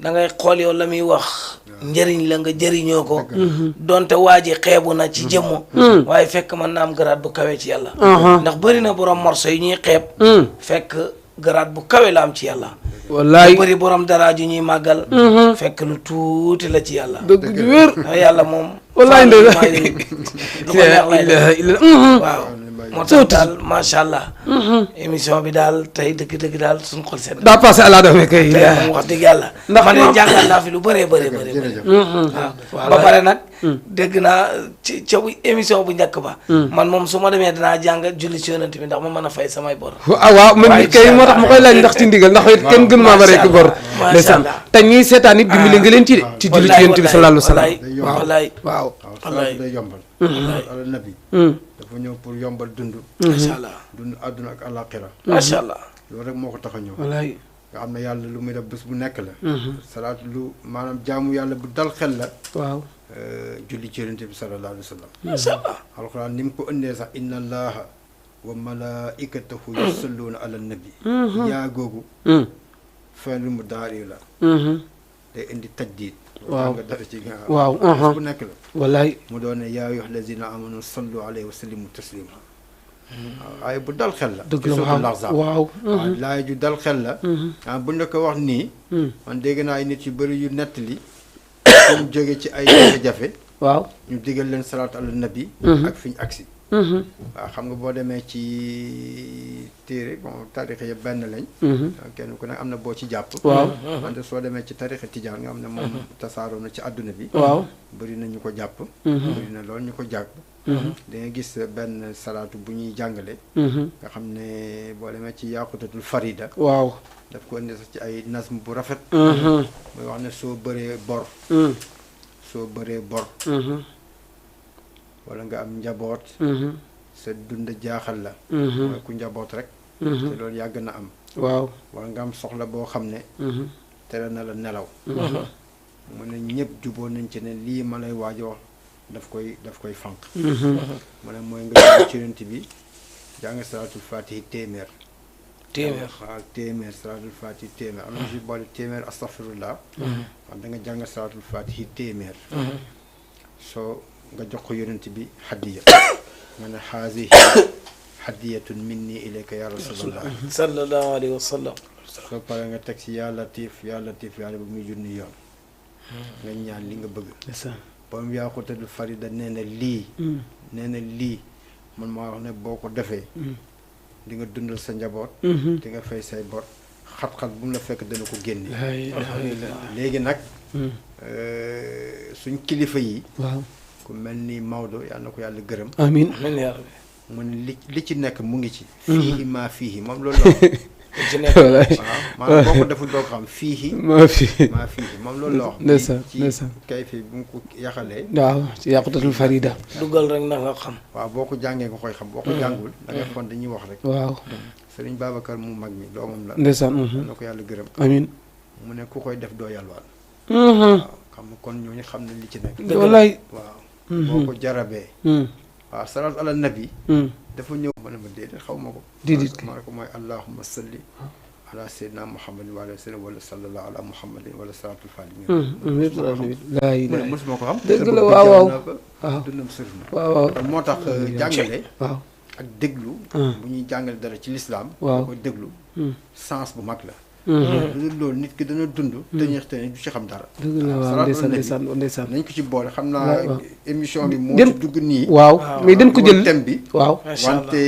da ngay xool yow la muy wax njëriñ la nga jëriñoo ko donte waa ji xeebu na ci jëmm waaye fekk mën na am garaat bu kawe ci yàlla ndax bëri na borom morso yi ñuy xeeb fekk garaat bu kawe la am ci yàlla wallaay bëri borom dara ju ñuy màggal fekk lu tuuti la ci yàlla dëgg ju wér yàlla moom wallaay ndey waaw moo tax daal macha allah émission bi daal tey dëgg-dëgg daal suñu xol seen daa passé àla dame kay tey moom wax dëgg yàlla ndax man de jàngal naa fi lu bëree waaw ba pare nag dégg naa ci ca émission bu njëkk ba man moom su ma demee danaa jàng julli ci yonent bi ndax ma mën a fay samay bor waaw man kay moo tax ma koy laaj ndax ci ndigal ndax kenn gën maa bare ki bor ndeysaan te ñii seetaan it dimbali nga leen ci de ci julli ci yonent bi sallallahu alayhi wa sallam wallaay waaw wallaay day yombal ala nabi dafa ñëw pour yombal dund macha allah dund àdduna ak àllaaxira macha allah loolu rek moo ko tax a ñëw wallaay nga xam ne yàlla lu muy def bés bu nekk la salaat lu maanaam jaamu yàlla bu dal xel la waaw julli ci yonent bi sallallahu alayhi wa sallam macha allah alxuraan ni mu ko ëndee sax inna allaha wa malaikatahu yusalluuna ala nabi yaa googu fen lu mu daari la day indi tajdiid waaw nga dara ci waaw bu nekk la wallaay mu doon ne yaa ayyuha allazina amanu sallu alayhi wa sallimu taslima waaw ay bu dal xel la dëgg la waaw waaw laay ju dal xel la buñ la ko wax nii man dégg naa ay nit yu bëri yu nettali ñu jóge ci ay jafe-jafe waaw ñu digal leen salaatu ala nabi ak fi ñu agsi waaw xam nga boo demee ci téere bon tarixa yëpp benn lañ kenn ku ne am na boo ci jàpp waaw wante soo demee ci tarixa tijaan nga xam ne moom tasaaroo na ci àdduna bi waaw bëri na ñu ko jàpp bëri na loolu ñu ko jàpp da nga gis benn salaatu bu ñuy jàngale nga xam ne boo demee ci yaqutatul farida waaw daf ko indi sax ci ay nasm bu rafet mooy wax ne soo bëree bor wala nga am njaboot sa dund jaaxal la mooy ku njaboot rek te loolu yàgg na am waaw wala nga am soxla boo xam ne tere na la nelaw mu ne ñëpp juboo nañ ci ne lii ma lay waaj a wax daf koy fànq mu ne mooy nga jàng ci yonent bi jàng salaatul faatihi téeméer téeméer waaw téeméer salaatul faatihi téeméer am na si boole téeméer astaghfirullah wax da nga jàng salaatul faatihi téeméer soo nga jox ko yonent bi hadiya nga ne haadihi hadiyatun minni ilayka ya rasulallah sallallahu alayhi wa sallam soo paree nga teg si yaa latif yàlla ba muy junni yoon nga ñaan li nga bëgg boom yaa ko tëdd farida nee na lii man maa wax ne boo ko defee di nga dundal sa njaboot di nga fay say bor xat-xat bu mu la fekk dana ko génne léegi nag suñ kilifa yi waaw ku mel ni Maodo yàlla na ko yàlla gërëm amiin mu ne li ci nekk mu ngi ci fiihi maa fiihi moom loolu la ci nekk wallaay waaw maanaam boo ko deful doo ko xam fiihi maa fi maa fiihi moom loolu la wax ndeysaan ci kay fi bu mu ko yaxalee waaw ci yàqutatul farida dugal rek na nga xam waaw boo ko jàngee nga koy xam boo ko jàngul da ngay fon dañuy wax rek waaw Sëriñ Babacar mu mag mi doomam la ndeysaan na ko yàlla gërëm amiin mu ne ku koy def doo yalwaan waaw xam nga kon ñooñu xam ne li ci nekk wallaay waaw boo ko jarabee waaw salaatu ala nabi dafa ñëw ma ne ma déedéet xaw ma ko déedéet ma ne ko mooy allahumma salli ala sayyidina muhammadin wa ala sallam wala sallallahu ala muhammadin wala salaatul faatihi laay mu ne mosuma ko xam dëgg la waaw waaw waaw dundam sëriñ na waaw moo tax jàngale waaw ak déglu bu ñuy jàngale dara ci lislaam waaw da koy déglu sens bu mag la lu dul loolu nit ki dana dund teñeex te du ci xam dara dëgg la waaw ndeysaan nañ ko ci boole xam naa waaw. émission bi moo ci dugg nii waaw mais dañ ko jël thème bi waaw macha allah wante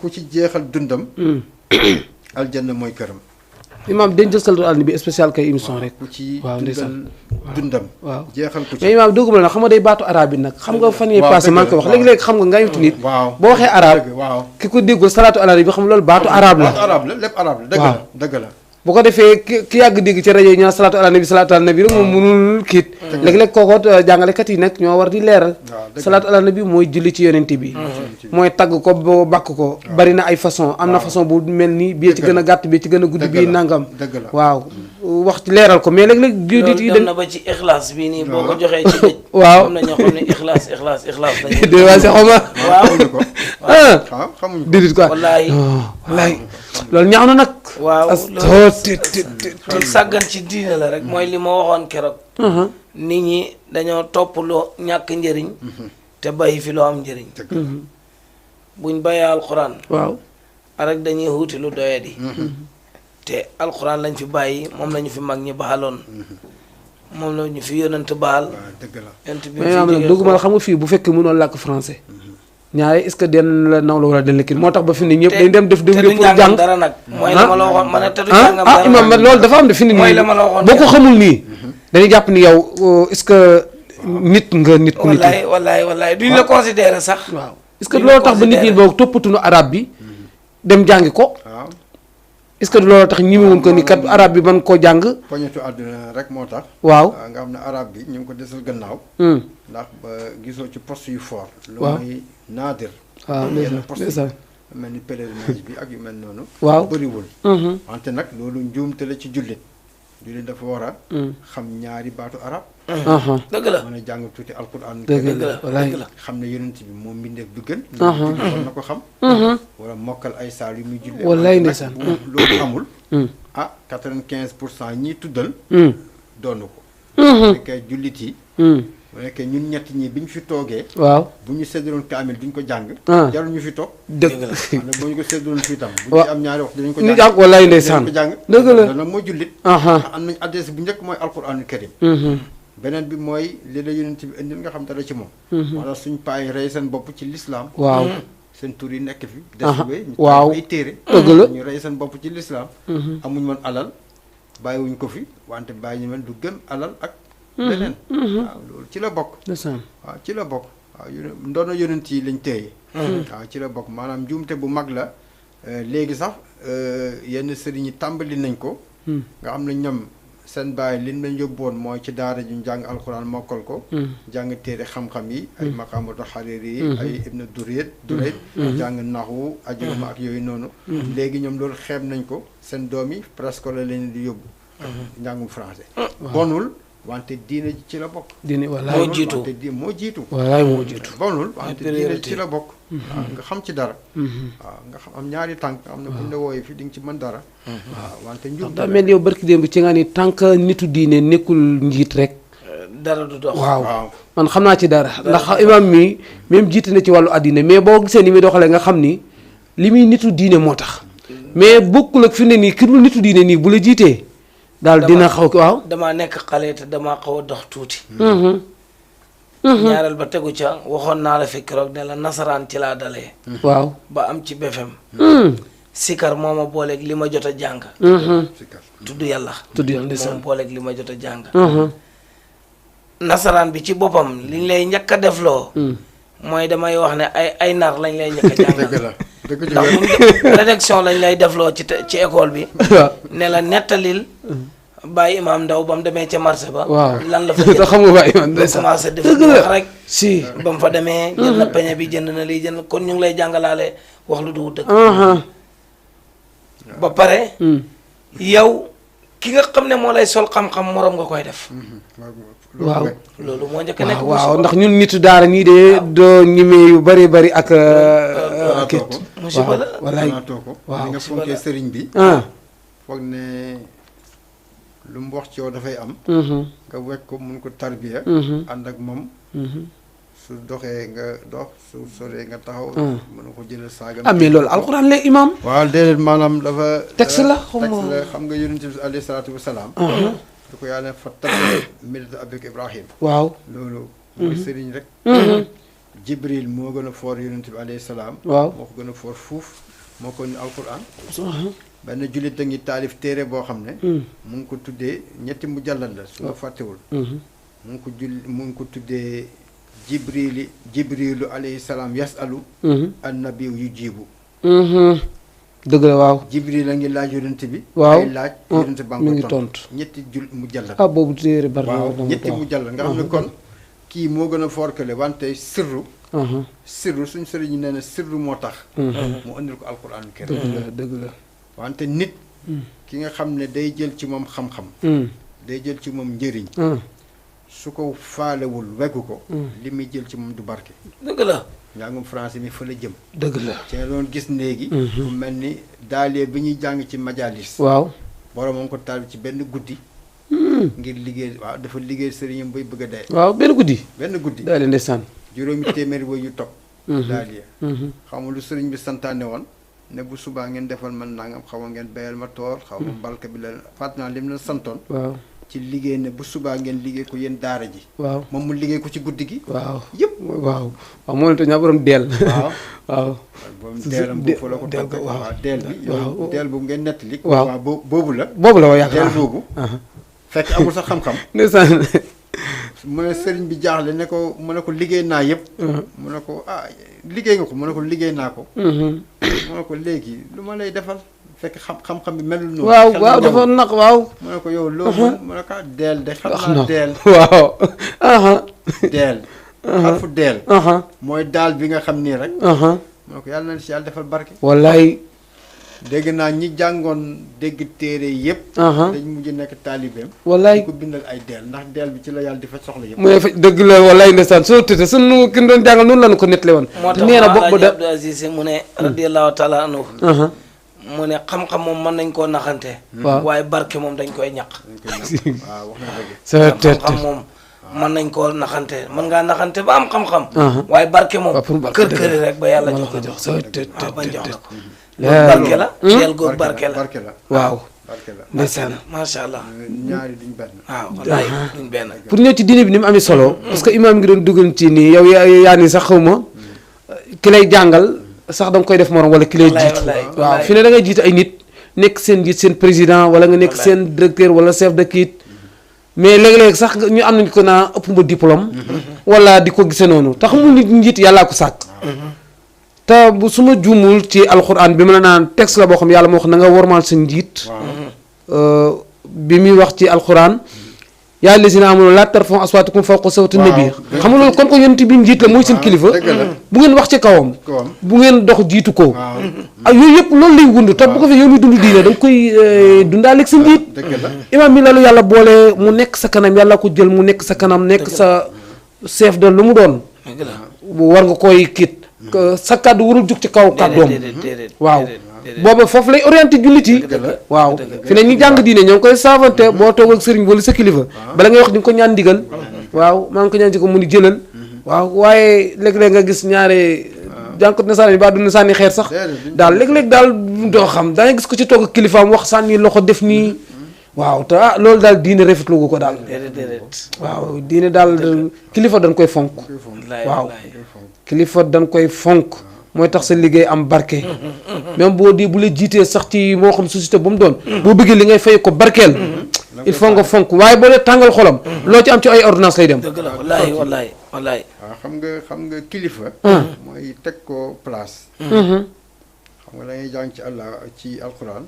ku ci jeexal dundam aljanna mooy këram imaam dañ jël salatu àll bi spécial kay émission rek ku ci waaw ndeysaan dundal dundam waaw jeexal ko ci mais imaam dëgguma la nag xam nga day baatu arabe yi nag xam nga fan yee waaw, passé dëgg maa ngi koy wax la, léegi-léegi xam nga nga invité nit waaw boo waxee arabe dëgg waaw ki ko déggul salatu àll bi xam loolu baatu arabe la arabe la lépp arabe la dëgg waaw. la dëgg la bu ko defee ki yàgg dégg ci rajo yi ñu naan salaatu ala nabi rek moom mënul kiit léeg-léeg kooko jàngalekat yi nag ñoo war di leeral waaw, dëgg la. salaatu ala nabi mooy julli ci yonent bi mooy tagg ko boo bàkk ko bari na ay façon am na façon bu mel ni bii ci Dëgg gën a la. gàtt bii ci gën a gudd Dëgg bii la. nangam dëgg la waaw wax ci leeral ko mais léeg-léeg jullit yi loolu dem na ba ci ixlaas bii nii boo ko joxee ci dëj waaw am na ñoo xam ne ixlaas de waa si xoma waaw xamuñu ko ah waaw xamuñu ko déedéet quoi wallaahi wallaay loolu ñaaw na nag waaw as loolu te loolu sàggan ci diine la rek mooy li ma waxoon keroog nit ñi dañoo topp loo ñàkk njëriñ te bàyyi fi loo am njëriñ buñ bàyyee alxuraan waaw rek dañuy wuti lu doyadi te alxuraan lañ fi bàyyi moom lañu fi mag ñi baxaloon moom la ñu fi yonent baxal waaw dëgg la yonent bi mais am na dëgguma la xam nga fii bu fekkee mënoo làkk français ñaare est-ce que den la naw la wala den la kii moo tax ba fi ne ñëpp dañ dem def degré pour jàng dara nag mooy la ma la waxoon ma ne te du jàngam ah dara imam nag. loolu dafa am de fi ne mooy nii la ma la waxoon boo ko xamul nii dañuy jàpp ni yow est-ce que nit nga nit ku nit wallaay duñ la considéré sax waaw est-ce que duñ la loolu tax ba nit ñi considéré. boo toppatunu arabe bi dem jàngi ko waaw est-ce que loolu tax ñimiwuñ ko ni kat arabe bi mën koo jàng poñetu àdduna rek moo tax waaw nga xam ne arabe bi ñu ngi ko desal gannaaw ndax ba gisoo ci poste yu fort lu Waaw. muy naadir waaw yenn poste yi ndeysaan lu mel ni pèlerinage bi ak yu mel noonu waaw bëriwul wante nag loolu njuumte la ci jullit dafa war a xam ñaari baatu arab dëgg la mën a jàng tuuti alquran dëgg la la wallaay dëgg la xam ne yonent bi moom mbindeef bi gën jullit war na ko xam wala mokkal ay saal yu muy jullee Wallaay wante nag ndeysaan. bu loolu amul ah 95% ñiy tuddal doonu ko fekkee jullit yi bu nekkee ñun ñett ñi bi ñu fi toogee waaw bu ñu séddaloon kaamil duñ ko jàng Ah. jarul ñu fi toog dëgg xam ne bu ñu ko séddaloon fii tam bu ñu Waaw. ci am ñaari wax dinañ ko ni jàng jàng wallaay dinañ ndeysaan ko jàng dëgg la loolu nag mooy jullit aha am nañ adresse bu njëkk mooy alquranul karim beneen bi mooy li la yonent bi indil nga xam dara ci moom wala suñ paay rey seen bopp ci lislaam waaw seen tur yi nekk fi Aha. deswe ñu Waaw. ay téere Dëgg la. ñu rey seen bopp ci lislaam amuñ woon alal bàyyiwuñ ko fi wante bàyyi ñu mel du gën alal ak leneen waaw loolu ci la bokk ndeysaan waaw ci la bokk waaw ndono yonent yi lañ téye waaw ci la bokk maanaam njuumte bu mag la léegi sax yenn sëriñ yi tàmbali nañ ko nga xam ne ñoom seen bàyyi liñ leen yóbboon mooy ci daara ju jàng alxuraan mokkal ko jàng téere xam-xam yi ay maqaamatu xariri yi ay ibna dureet jàng naxu ajuruma ak yooyu noonu léegi ñoom loolu xeeb nañ ko seen doom yi presque la leen di yóbbu njàngum français bonul wante diine ji ci la bokk. diine wallaay moo jiitu wante diine moo jiitu. wallaay moo jiitu. bonul wante diine ci la bokk. waaw nga xam ci dara. waaw nga xam am ñaari tànk am na buñ la wooyee fii di nga ci mën dara. waaw wante njub daa mel ni yow barki démb ci nga ni tant que nitu diine nekkul njiit rek. dara du dox. waaw man xam naa ci dara ndax imam mi même jiite na ci wàllu àddina mais boo gisee ni muy doxalee nga xam ni li muy nitu diine moo tax mais bokkul ak fi ne nii ki dul nitu diine nii bu la jiitee daal dina xaw waaw. damaa nekk xale te damaa xaw a dox tuuti. ñaareel ba tegu ca waxoon naa la fi keroog ne la nasaraan ci laa dalee. waaw ba am ci BFM. Sikar moo ma booleeg li ma jot a jàng. tudd yàlla. tudd yàlla moo ndeysaan. ma booleeg li ma jot a jàng. nasaraan bi ci boppam liñ lay njëkk a defloo. mooy damay wax ne ay nar lañ lay njëkk a jàngal. dëgg la dëgg ci ndax rédaction lañ lay defloo ci école bi. waaw ne la nettalil bàyyi imaam ndaw ba mu demee ca marché ba. waaw lan la fa te jënd xam nga bàyyi man ba ndeysaan. commencé def dëgg la wax rek. si. ba mu fa demee jënd na peñe bi jënd na lii jënd kon ñu ngi lay jàngalaale wax lu du dëgg. ba pare yow ki nga xam ne moo lay sol xam-xam morom nga koy def. waaw loolu moo njëkk a nekk. waaw ndax ñun nitu daara ñii de doo ñemee yu bari bari ak. kit musiba la wallaay naatoo ko waaw. li nga fonkee sëriñ bi ah. foog ne lu mu wax ci yow dafay am nga wekk ko mun ko tarbiya ànd ak moom su doxee nga dox su soree nga taxaw mën ko jëlal saagam ah mais loolu alxuraan la imam. waaw déedéet maanaam dafa texte la xaw ma texte la xam nga yonent bi alayhi salaatu wasalaam du ko yàlla fa tabi millata abika Ibrahim waaw. loolu mooy sëriñ rek Jibril moo gën a foor yonent bi alayhi salaam waaw. moo ko gën a foor fuuf moo ko ni alquran benn jullit a ngi taalif téere boo xam ne mu ngi ko tuddee ñetti mujallad la su ma fàttewul mu ngi ko tuddee jibrilu alayhi salaam yasalu annabiyu yu jiibu dëgg la waaw. jibril a ngi laaj yonent bi waaw ay laaj yonent ba mi nga ngi ko tontu. ñetti mujallad ah boobu téere bari na waaw dama ñetti ko mujallad nga xam ne kon kii moo gën a forkale wante sirru suñ sëriñ ñi nee na sirru moo tax mu andil ko alquran kër dëgg la dëgg la. wante nit ki nga xam ne day jël ci moom xam-xam day jël ci moom njëriñ su ko faalewul weggu ko li muy jël ci moom du barke dëgg la. njàngum français mi fa la jëm dëgg la. ci nga doon gis léegi fu mel ni daalee bi ñuy jàng ci majalis waaw. borom moom ko taal ci benn guddi ngir liggéey waaw dafa liggéey sëriñam bay bëgg a dee waaw benn guddi. benn guddi daal di ndeysaan. juróomi téeméeri woy yu topp daaliya xam nga lu sëriñ bi santaane woon ne bu subaa ngeen defal man nangam xaw ma ngeen béyal ma tool xaw ma mbalka bi la fàtt naa lim la santoon waaw. ci liggéey ne bu subaa ngeen liggéey ko yéen daara ji waaw. moom mu liggéey ko ci guddi gi waaw. yëpp waaw. waaw moo ne te ñaa borom deel. waaw waaw. boobu deelam boobu la ko deel togg waaw. waaw deel bi yow deel boobu ngeen nettali waaw. waaw boobu la boobu la waa yaakaar deel boobu fekk amul sax xam-xam ndeysaan. mu ne sëriñ bi jaaxle ne ko mu ne ko liggéey naa yëpp mu ne ko ah liggéey nga ko mu ne ko liggéey naa ko mu ne ko léegi lu ma lay defal fekk xam-xam bi melul noonu waaw xel waaw mi dafa ñëwul. naq waaw. mu ne ko yow loolu mu ne ko ah deel de xam wax naa na deel waaw. deel xarfu deel mooy daal bi nga xam nii rek mu ne ko yàlla na si yàlla defal barke wallaay. dégg naa ñi jàngoon dégg téere yëpp dañ mujj nekk taalibeem wallaay. di ko bindal ay deel ndax deel bi ci la yàlla di fa soxla yëpp mooy fa dëgg la wallaay ndeysaan soo tëddee sunu ki doon jàngal noonu la ñu ko nettali woon. moo te tax nee na Alaaji bopp da. Abdou Aziz mu ne radiyallahu taala anhu mu ne xam-xam moom mën nañ koo naxante waaw. waaye barke moom dañ koy ñaq waaw wax na dëgg sa tët xam-xam moom mën nañ koo naxante mën ngaa naxante ba am xam-xam Uh-huh. waaye barke moom waaw pour barke kër dëgg këri rek ba yàlla ma la jox ko jox sa tët waaw bañ jox la ko yaa barke la yel googu barke la barke la waaw. barke la ndeysaan. macha allah ñaari duñ benn waaw wallaay duñ benn pour ñëw ci diine bi ni mu amee solo. parce que imaam ngi doon dugal ci nii yow yaa ni sax xaw ma ki lay jàngal sax da nga koy def morom wala ki lay wallaay, jiitu. wallaay, waaw wallaay. fi ne da ngay jiitu ay nit nekk seen jiit seen président wala nga nekk Wallaay. seen directeur wala chef de kit mais léeg-léeg sax ñu am nañu ko naa ëpp ma diplôme. wala di ko gisee noonu te xamul nit njiit yàllaa ko sàkk. te bu su ma juumul ci alxuraan bi ma la naan texte la boo xam yàlla moo wax na nga wormaal sa njiit. bi muy wax ci alxuraan yaa lazina amanu laa tarfa'u aswaatakum fawqa sawti nabi xam nga loolu comme que yonent bi njiit la mooy seen kilifa bu ngeen wax ci kawam bu ngeen dox jiitu ko ak yooyu yëpp loolu lay wund te bu ko fi yow mi dund diine da nga koy dundaaleeg sa njiit imaam mi lalu yàlla boole mu nekk sa kanam yàlla ko jël mu nekk sa kanam nekk sa chef de lu mu doon war nga koy kiit sa kàddu warul jug ci kaw kàddoom waaw booba foofu lay orienté jullit yi waaw fi ne ñu jàng diine ñoo ngi koy savante boo toog ak sëriñ wala sa kilifa bala ngay wax di nga ko ñaan ndigal waaw maa ngi ko ñaan ci ko mu ni jëlal waaw waaye léeg-léeg nga gis ñaare jànkot na sànni ba du na sànni xeer sax daal léeg-léeg daal doo xam da ngay gis ko ci toog ak kilifaam wax sànni loxo def nii waaw te loolu daal diine rafetlu ko daal waaw diine daal kilifa dañ koy fonk waaw kilifa dañ koy fonk mooy tax sa liggéey am barke même boo di bu la jiitee sax ci moo xam société bu mu doon boo bëggee li ngay fay ko barkeel il faut nga fonk waaye boo dee tàngal xolam loo ci am ci ay ordonnance lay dem dëgg la wallaay wallaay wallaay waaw xam nga kilifa mooy teg ko place xam nga da ngay jàng ci Allah ci alquran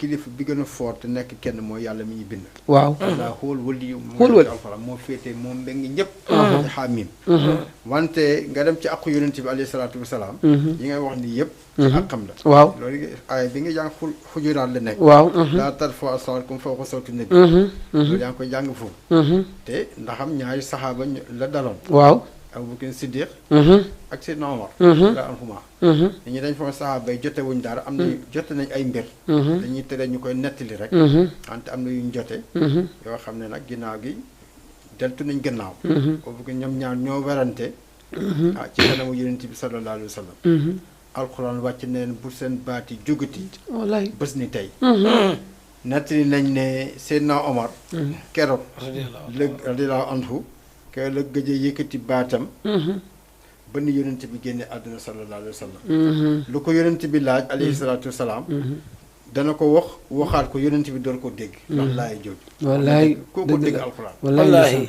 kilifa bi gën a fort te nekk kenn mooy yàlla mi ñu bind waaw daa xool wali xool wali alquran moo féetee moom mbéngi ñëpp ci xaamim wante nga dem ci aqu yonent bi alayhi salaatu wasalaam yi ngay wax ni yëpp ci àqam la waaw loolu ay bi nga jàng xujuraat la nekk waaw daa tarfa'u aswaatakum fawqa sawti nabi loolu yaa ngi koy jàng foofu te ndaxam ñaari saxaaba la daloon waaw Abubakar Siddiq ak Seydina Omar la anhuma ñi dañ foog saxaaba yi jote wuñ dara am na jote nañ ay mbir dañuy tere ñu koy nettali rek wante am na yuñ jote yoo xam ne nag ginnaaw gi deltu nañ gannaaw Abubakar ñoom ñaar ñoo werante ci kanamu yonent bi sallallahu alayhi wa sallam alquran wàcc neen bu seen baati jógati wallaay bés ni tey nettali nañ ne Seydina Omar keroog radiyallahu anhu ke la gëj a yëkkati baatam ba ni yonent bi génne àdduna sallallahu alayhi wa sallam lu ko yonent bi laaj alayhi salaatu wasalaam dana ko waxaat ko yonent bi door ko dégg ndax laay jóg wallaay koo ko dégg alquran wallaay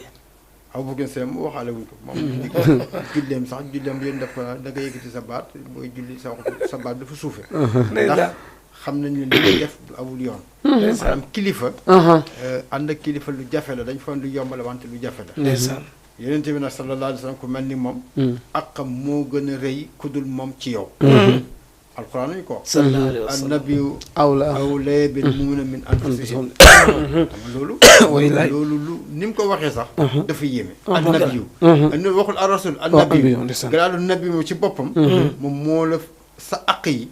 aw bu gën see mu waxaale wuñ ko moom julleem sax julleem yéen def da nga yëkkati sa baat booy julli sa baat dafa suufe ndax xam nañ ne li ngay def du awul yoon maanaam kilifa ànd ak kilifa lu jafe la dañ foon lu yombale wante lu jafe la yonent bi nag sallallahu alayhi wa sallam ku mel ni moom aqam moo gën a rëy ku dul moom ci yow alquran nañu ko annabiyu awlaa bil mu'miniina min anfusihim loolu lu ni mu ko waxee sax dafa yéeme annabiyu waxul ar-rasul annabiyu garaadu nabi moom ci boppam moom moo la sa aq yi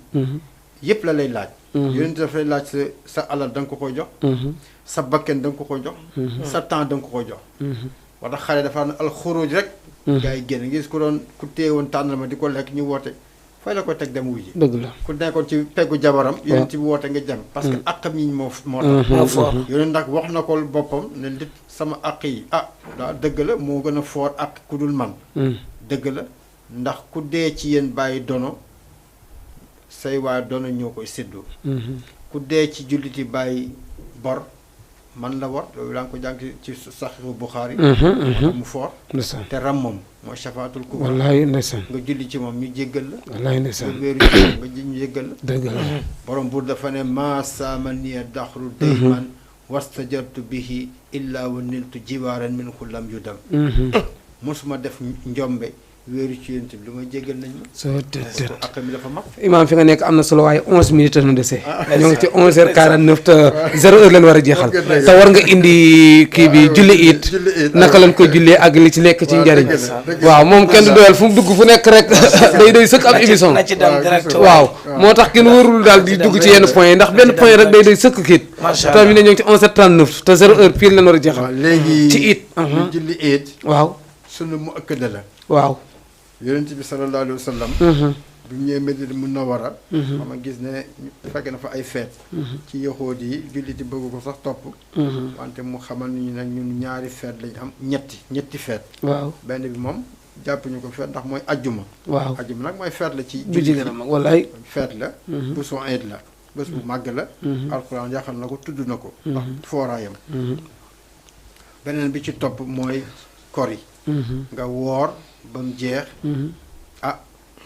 yëpp la lay laaj yonent dafay laaj sa alal da nga ko koy jox sa bakken da nga ko koy jox sa temps da nga ko koy jox wax tax xale dafa ne alxuruj rek gars yi génn ngis ku doon ku téewoon tànnal ma di ko lekk ñu woote fay la ko teg dem wuy ji dëgg la ku nekkoon ci peggu jabaram yonent bi woote nga dem parce que àqam yi moo tax yonent ndax wax na ko boppam ne li sama àq yi daa dëgg la moo gën a foor ak ku dul man dëgg la ndax ku dee ci yéen bàyyi dono say waa doona ñoo koy séddoo ku dee ci julliti bàyyi bor man la war loolu daa nga ko jàng ci saxiixu Buxaari mu foor te ram moom mooy shafaatul kubra wallaay ndeysaan nga julli ci moom ñu jéggal la wallaay ndeysaan nga wéeru ci moom nga ñu jéggal la dëgg la borom buur dafa ne maa saama niya daxru dayman wastajartu bihi illa wa niltu jiwaaran min xullam yu dam mosuma def njombe wéeru ci yéen bi lu may jéggal nañ ma. soo tëdd ak mi dafa mag. imaam fi nga nekk am na solo waaye 11 minutes nu dese. ñoo ngi ci 11h49 te 0h leen war a jeexal. te war nga indi kii bi julli it. naka lañ ko jullee ak li ci nekk ci njariñ. waaw moom kenn du doyal fu mu dugg fu nekk rek day sëkk ab émission. waaw moo tax kenn wóorul daal di dugg ci yenn point yi ndax benn point rek day sëkk kiit. macha allah tamit ñoo ngi ci 11h39 te 0h pile leen war a jeexal. léegi ci it. ñu julli it. waaw sunu mu ëkkale la. waaw. yonent bi sallallahu alayhi wa sallam bi mu ñëwee Medina Munawwara xam nga gis ne fekk na fa ay feet ci yahuud yi julliti bëgg ko sax topp wante mu xamal ñu ne ñun ñaari feet lañ am ñetti feet waaw benn bi moom jàpp ñu ko feet ndax mooy ajjuma waaw ajjuma nag mooy feet la ci julli gën a mag wallaay feet la bésu iid la bés bu màgg la alxuraan yaxal na ko tudd na ko ndax fooraayam beneen bi ci topp mooy kor yi nga woor ba mu jeex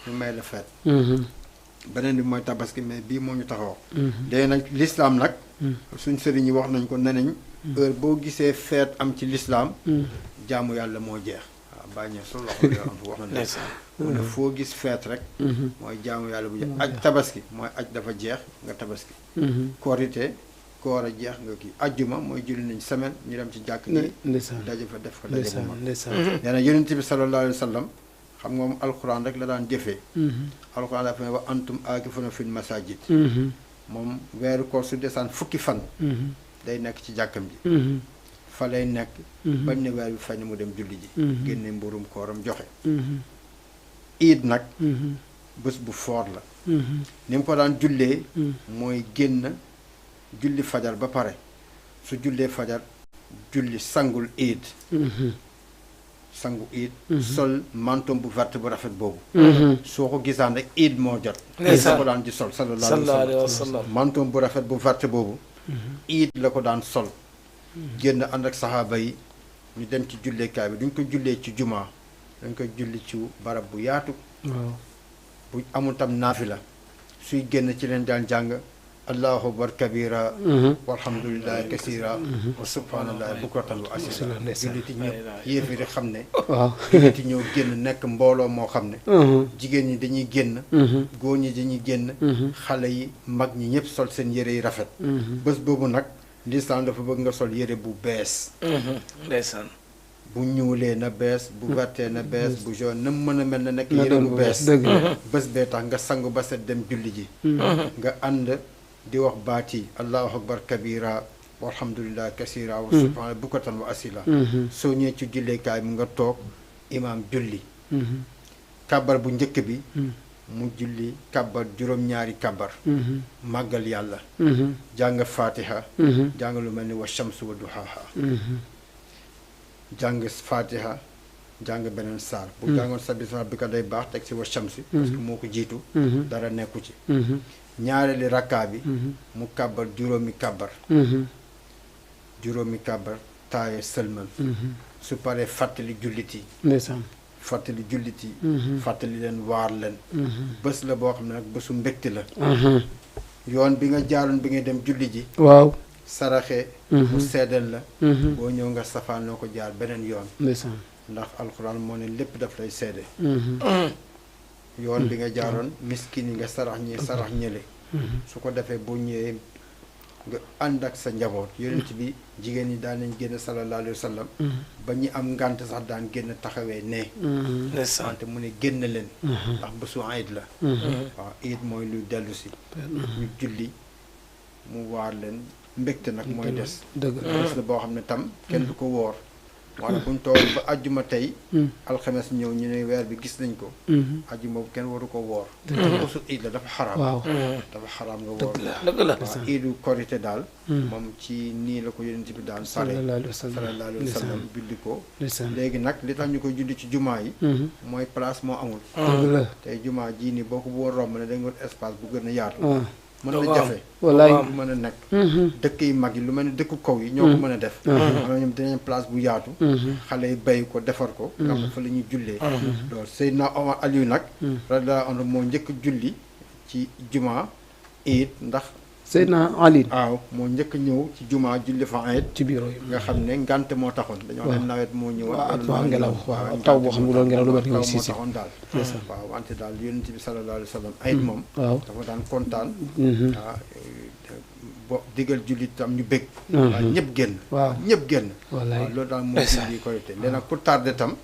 ñu may la feet beneen bi mooy tabaski mais bii moo ñu taxaw léegi nag lislaam nag suñ sëriñ yi wax nañ ko ne nañ heure boo gisee feet am ci lislaam jaamu yàlla moo jeex waaw bàññee su loxo yo am fu wax na mu ne foo gis feet rek mooy jaamu yàlla bu jeex aj tabaski mooy aj dafa jeex nga tabaski korité koor a jeex nga kii ajjuma mooy julli nañ semaine ñu dem ci jàkk ji daje fa def ko daje bu mag nee na yonent bi sallallahu alayhi wa sallam xam nga moom alxuraan rek la daan jëfee alxuraan dafa ne wa antum aakifuna fil masajid moom weeru koor su desaan fukki fan day nekk ci jàkkam ji fa lay nekk bañ ne weer bi fañ mu dem julli ji génne mburum kooram joxe iid nag bés bu foor la ni mu ko daan jullee mooy génn julli fajar ba pare su jullee fajar julli sangul iid sangu iid sol mantom bu verte bu rafet boobu soo ko gisaan rek iid moo jot la ko daan di sol sallallahu alayhi wa sallam mantom bu rafet bu verte boobu iid la ko daan sol génn ànd ak saxaaba yi ñu dem ci julleekaay bi duñ ko jullee ci jumaa dañ ko julli ci barab bu yaatu bu amul tam naafila suy génn ci leen daan jàng allahu akbar kabira walhamdulillahi kasira wa subhanallahi bukratan wa asila julliti ñëpp yéefi rek xam ne julliti ñëw génn nekk mbooloo moo xam ne jigéen ñi dañuy génn góor ñi dañuy génn xale yi mag ñi ñëpp sol seen yére yi rafet bés boobu nag lislaam dafa bëgg nga sol yére bu bees ndeysaan bu ñuulee na bees bu vertee na bees bu jaune na mën a mel na nekk yére bu bees bés bee tax nga sangu ba set dem julli ji nga ànd di wax baat yi allahu akbar kabira walhamdulillah kasira wa subhana bukratan wa asila soo ñëwee ci julleekaay mu nga toog imaam julli kabar bu njëkk bi mu julli kabar juróom-ñaari kabar màggal yàlla jàng fatiha jàng lu mel ni wa shamsu wa duhaha jàng fatiha jàng beneen saar bu jàngoon sabbi sama bi ko day baax teg si wa shamsi parce que moo ko jiitu dara nekku ci ñaareeli rakkaa bi mu kàbbar juróomi kàbbar taaye sëlmal su paree fàttali jullit yi fàttali leen waar leen bés la boo xam ne nag bésu mbégte la yoon bi nga jaaroon bi ngay dem julli ji waaw saraxe mu seddal la boo ñëw nga safaanoo ko jaar beneen yoon ndax alxuraan moo ne lépp daf lay seede yoon bi nga jaaroon miskin yi nga sarax ñi sarax ñële su ko defee boo ñëwee nga ànd ak sa njaboot yonent bi jigéen ñi daan nañ génn sallallahu alayhi wa sallam ba ñi am ngànt sax daan génn taxawee ne wante mu ne génn leen ndax bésu iid la waaw iid mooy luy dellu si ñu julli mu waar leen mbégte nag mooy des bés la boo xam ne tam kenn du ko woor wala buñ toog ba ajjuma tey alxames ñëw ñu ne weer bi gis nañ ko ajjuma bu kenn waru ko woor bésu iid la dafa xaraam dafa xaraam nga woor dëgg la waaw iidu korité daal moom ci nii la ko yonent bi daan pare sallallahu alayhi wa sallam julli ko léegi nag li tax ñu koy julli ci jumaa yi mooy place moo amul tey jumaa jii nii boo ko boo romb ne da nga wut espace bu gën a yaatu mën na jafe wallaay lu mën a nekk dëkk yi mag yi lu mel ni dëkku kaw yi ñoo ko mën a def am ñoom dinañ place bu yaatu xale yi bay ko defar ko nga xam ne fa la ñuy jullee loolu Seydina Omar Aliou nag radiyallahu anhu moo njëkk julli ci jumaa iid ndax Seydina Ali waaw moo njëkk ñëw ci jumaa julli fa iid ci biir nga xam ne ngante moo taxoon dañoo ne nawet moo ñëwoon waaw ngelaw waaw taw boo xam ne loolu ngelaw lu bari taw moo taxoon daal waaw wante daal yonent bi sallallahu alayhi wa sallam iid moom waaw dafa daan kontaan waaw bo digal jullit tam ñu bëgg waaw ñëpp génn waaw ñëpp génn wallaay waaw loolu daal mooy julli korité léegi nag pour tardé tam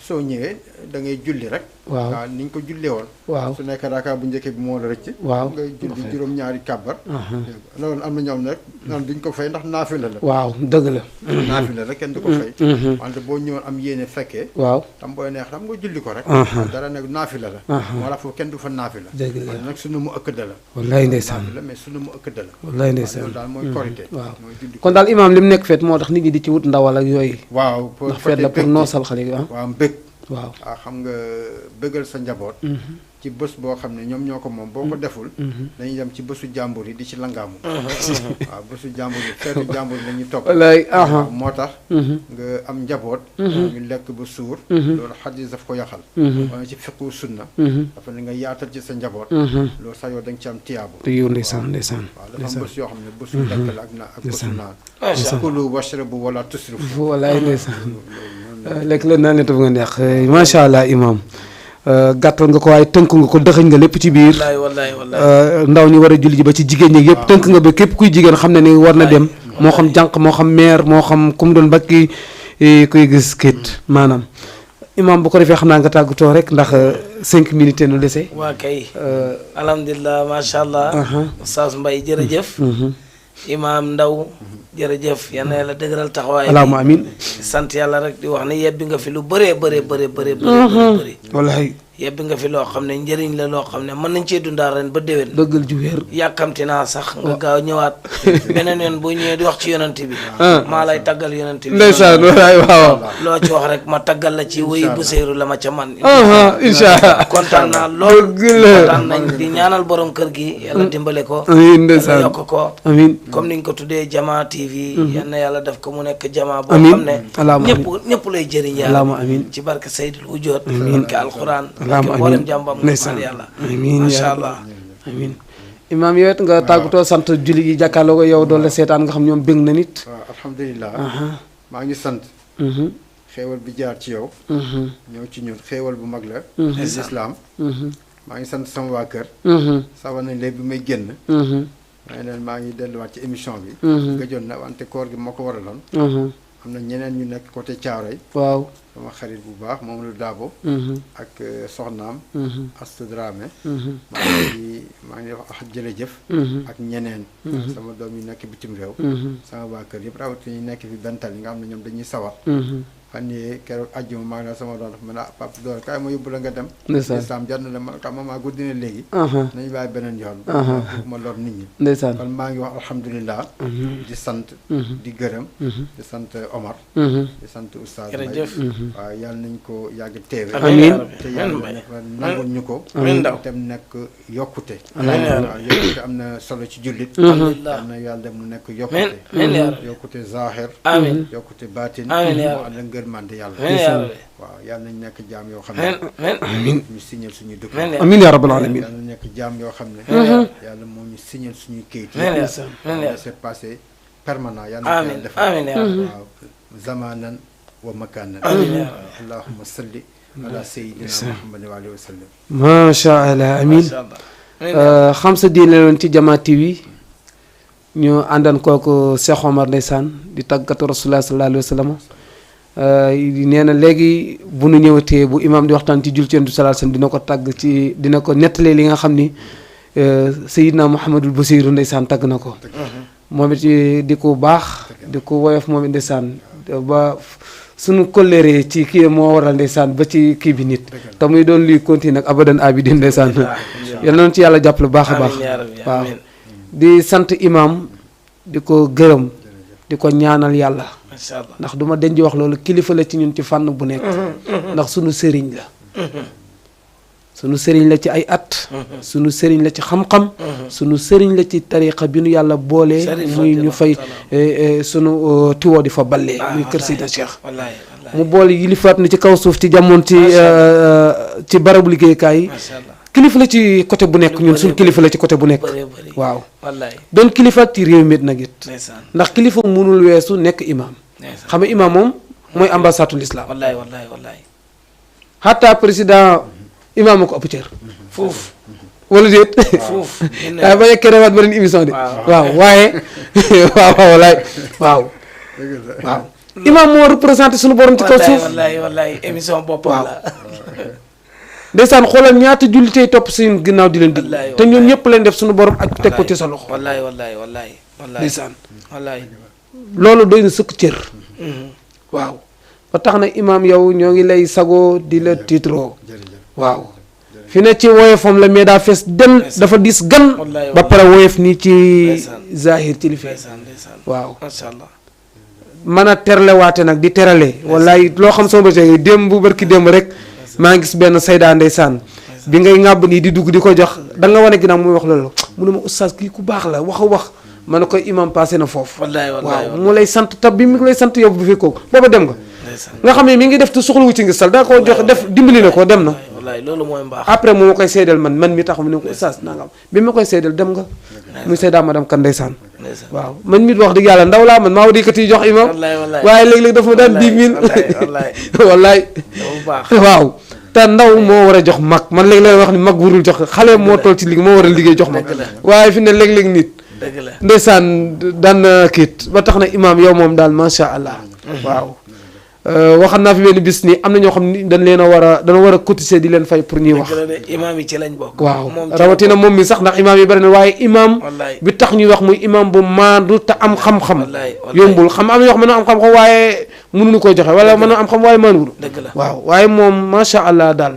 soo ñëwee da ngay julli rek waaw ni ñu ko jullee woon waaw su nekk raaka bu njëkk bi moo la rëcc waaw ngay julli juróom-ñaari kàbbar loolu am na ñoom nag naan duñ ko fay ndax naafila la waaw dëgg la naafila la kenn du ko fay wante boo ñëwoon am yéene fekkee waaw tam booy neex xam nga julli ko rek dara nekk naafila la moo tax foofu kenn du fa naafila dëgg la nag sunu mu ëkkada la wallaay ndeysaan naafila mais sunu mu ëkkada la wallaay ndeysaan loolu daal mooy korité waaw mooy julli kon daal imaam li mu nekk feet moo tax nit ñi di ci wut ndawal ak yooyu waaw ndax feet la pour noosal xale yi waaw mbëgg waaw waaw xam nga bëggal sa njaboot ci bés boo xam ne ñoom ñoo ko moom boo ko deful dañuy dem ci bésu jàmbur yi di ci langaamu waaw bésu jàmbur yi feetu jàmbur yi lañuy topp wallaay waaw moo tax nga am njaboot ñu lekk ba suur loolu xadis daf ko yaxal wala ci fiqu sunna dafa ne nga yaatal ci sa njaboot loolu sax yow da nga ci am tiyaabu te yow ndeysaan ndeysaan waaw dafa am bés yoo xam ne bésu lekk la ak na ak bésu naan kulu washrabu wala tusrifu wallaay ndeysaan lekk la naan itam nga neex macha allah imam gàttal nga ko waaye tënk nga ko dëxëñ nga lépp ci biir wallaay ndaw ñi war a julli ji ba ci jigéen ñi yëpp tënk nga ba képp kuy jigéen xam ne ni war na dem moo xam jànq moo xam meer moo xam ku mu doon bakki kuy gis kit maanaam imam bu ko defee xam naa nga tàggatoo rek ndax 5 minutes nu dese waa kay alhamdulilah macha allah Oustaz Mbaye jërëjëf imaam Ndaw jërëjëf yal na yàlla dëgëral taxawaay allahumma amin sant yàlla rek di wax ne yebbi nga fi lu bëree bëri wallahi yebbi nga fi loo xam ne njëriñ la loo xam ne mën nañ cee dundaal ren ba déwén dëggal ju wér yàkkamti naa sax nga gaaw ñëwaat beneen yoon boo ñëwee di wax ci yonent bi maa lay taggal yonent bi ndeysaan wallaay waaw loo ci wax rek ma taggal la ci wéy bu séeru la ma ca man insha allah kontaan naa lool kontaan nañ di ñaanal borom kër gi yàlla dimbale ko amiin ndeysaan yokk ko amiin comme niñ ko tuddee Jama TV yal na yàlla def ko mu nekk Jama boo xam ne ñëpp lay jëriñ yàlla ci barke Seydil Wujoot barke alquran mboolem jàmbam yàlla amiin macha allah amiin imaam yow it nga tàggatoo sant julli yi jàkkaarloo ko yow doon la seetaan nga xam ñoom bëgg na nit waaw alhamdulilah maa ngi sant xéewal bi jaar ci yow ñëw ci ñun xéewal bu mag la ci lislaam maa ngi sant sama waa kër sawa nañ léegi bi may génn may leen maa ngi delluwaat ci émission bi gëjoon na wante koor gi moo ko waraloon am na ñeneen ñu nekk côté Thiaroye waaw sama xarit bu baax moom lu daabo ak soxnaam Astu Dramé maa ngi wax jërëjëf ak ñeneen sama doom yi nekk bitim réew sama waa kër yëpp rawatina ñu nekk fi bental yi nga xam ne ñoom dañuy sawar fan yii keroog àjjuma maa ngi la sama doon ma ne ah Papa Dore kaay ma yóbbu la nga dem islam jar na la ma ka mama guddi na léegi nañu bàyyi beneen yoon ma lor nit ñi ndeysaan kon maa ngi wax alhamdulilah di sant di gërëm di sant Omar di sant Oustaz Mbaye waaw yàlla nañ ko yàgg teewe te yàlla nangul ñu ko tem nekk yokkute waaw yokkute am na solo ci jullit am na yàlla dem mu nekk yokkute zahir yokkute baatin mande yàlla waaw yàlla nañ nekk jaam yoo xam ne ñu signal suñuy dëkk amiin yaa rabbal alamin yàlla nekk jaam yoo xam ne yàlla moo ñu signal suñuy kayit c'est passé permanent yàlla na def waaw zamanan wa makanan allahumma salli ala sayyidina muhammad wa alihi wa sallam macha allah amin xam sa diine loon ci Jama TV ñu àndan kooku Cheikh Omar ndeysaan di tàggatu rasulullah sallallahu alayhi wa sallam nee na léegi bu nu ñëwatee bu imam di waxtaan ci jul ci Yonent bi sallallahu alayhi wasallam dina ko tàgg ci dina ko nettalee li nga xam ni Seydina Mouhamadul Basiru ndeysaan tàgg na ko moom it di ko baax di ko woyof moom it ndeysaan ba suñu kolleeree ci kii moo waral ndeysaan ba ci kii bi nit te muy doon luy continuer ak abadan abidin ndeysaan yal na ci yàlla jàppale baax a baax waaw di sant imam di ko gërëm di ko ñaanal yàlla ndax duma denc wax loolu kilifa la ci ñun ci fànn bu nekk ndax sunu sëriñ la sunu sëriñ la ci ay at sunu sëriñ la ci xam-xam sunu sëriñ la ci tariqa bi nu yàlla boolee muy ñu fay sunu tiwoo di fa ballee muy kër Seydina Cheikh mu boole yilifaat na ci kaw suuf ci jamono ci barabu liggéeykaay yi kilifa la ci côté bu nekk ñun suñu kilifa la ci côté bu nekk waaw doon kilifa ci réew mi nag it ndax kilifa mënul weesu nekk imam xam nga imam moom mooy ambassadeur l'islam xataa président imam ko ëpp cër foofu wala déet foofu waaye ba yekkee rewaat beneen émission de waaw waaye waaw wallaay waaw imam moo représenté suñu borom ci kaw suuf wallaay émission boppam la ndeysaan xoolal ñaata jullitey topp seen ginnaaw di leen dig te ñoom ñëpp leen def suñu borom ak teg ko ci sa loxo wallaay ndeysaan loolu doy na sëkk cër waaw ba tax na imaam yow ñoo ngi lay sagoo di la tiitroo waaw fi ne ci woyefam la mais daa fees dem dafa diis gan ba pare woyef nii ci zahir ci li fi waaw mën a terlewaate nag di terale wallaay loo xam sama bëccëg démb bu barki démb rek maa ngi gis benn saydaa ndeysaan bi ngay ŋàbb nii di dugg di ko jox da nga wane ginnaaw muy wax loolu mu ne ma oustaz kii ku baax la wax ma ne koy imam passé na foofu waaw mu lay sant tab bi mi ngi lay sant yow bu fekkoo booba dem nga xam ne mi ngi def te soxlawu ci ngi sal da koo jox def dimbali na ko dem na loolu mooy mbaax après mu ma koy seedeel man mi tax mu ne ko oustaz nangam bi ma koy seedeel dem nga muy seedaa madame kan ndeysaan waaw man mit wax dëgg yàlla ndaw laa man maa war yëkkati jox imam waaye léeg-léeg dafa ma daan 10 000 wallaay waaw te ndaw moo war a jox mag man léeg-léeg wax ni mag warul jox xale moo toll ci liggéey moo war a liggéey jox mag waaye fi ne léeg-léeg nit ndeysaan daan kiit ba tax na imam yow moom daal macha allah waaw waxam naa fi benn bis nii am na ñoo xam ni dañ leen a war a dana war a cotiser di leen fay pour ñuy wax imaam yi ci lañ bokk waaw rawatina moom mi sax ndax imaam yi bari na waaye imaam bi tax ñuy wax muy imaam bu maandu te am xam-xam yombul am ñoo xam ne am xam-xam waaye mënuñu koo joxe wala mën a am xam waaye maanduwul waaw waaye moom macha allah daal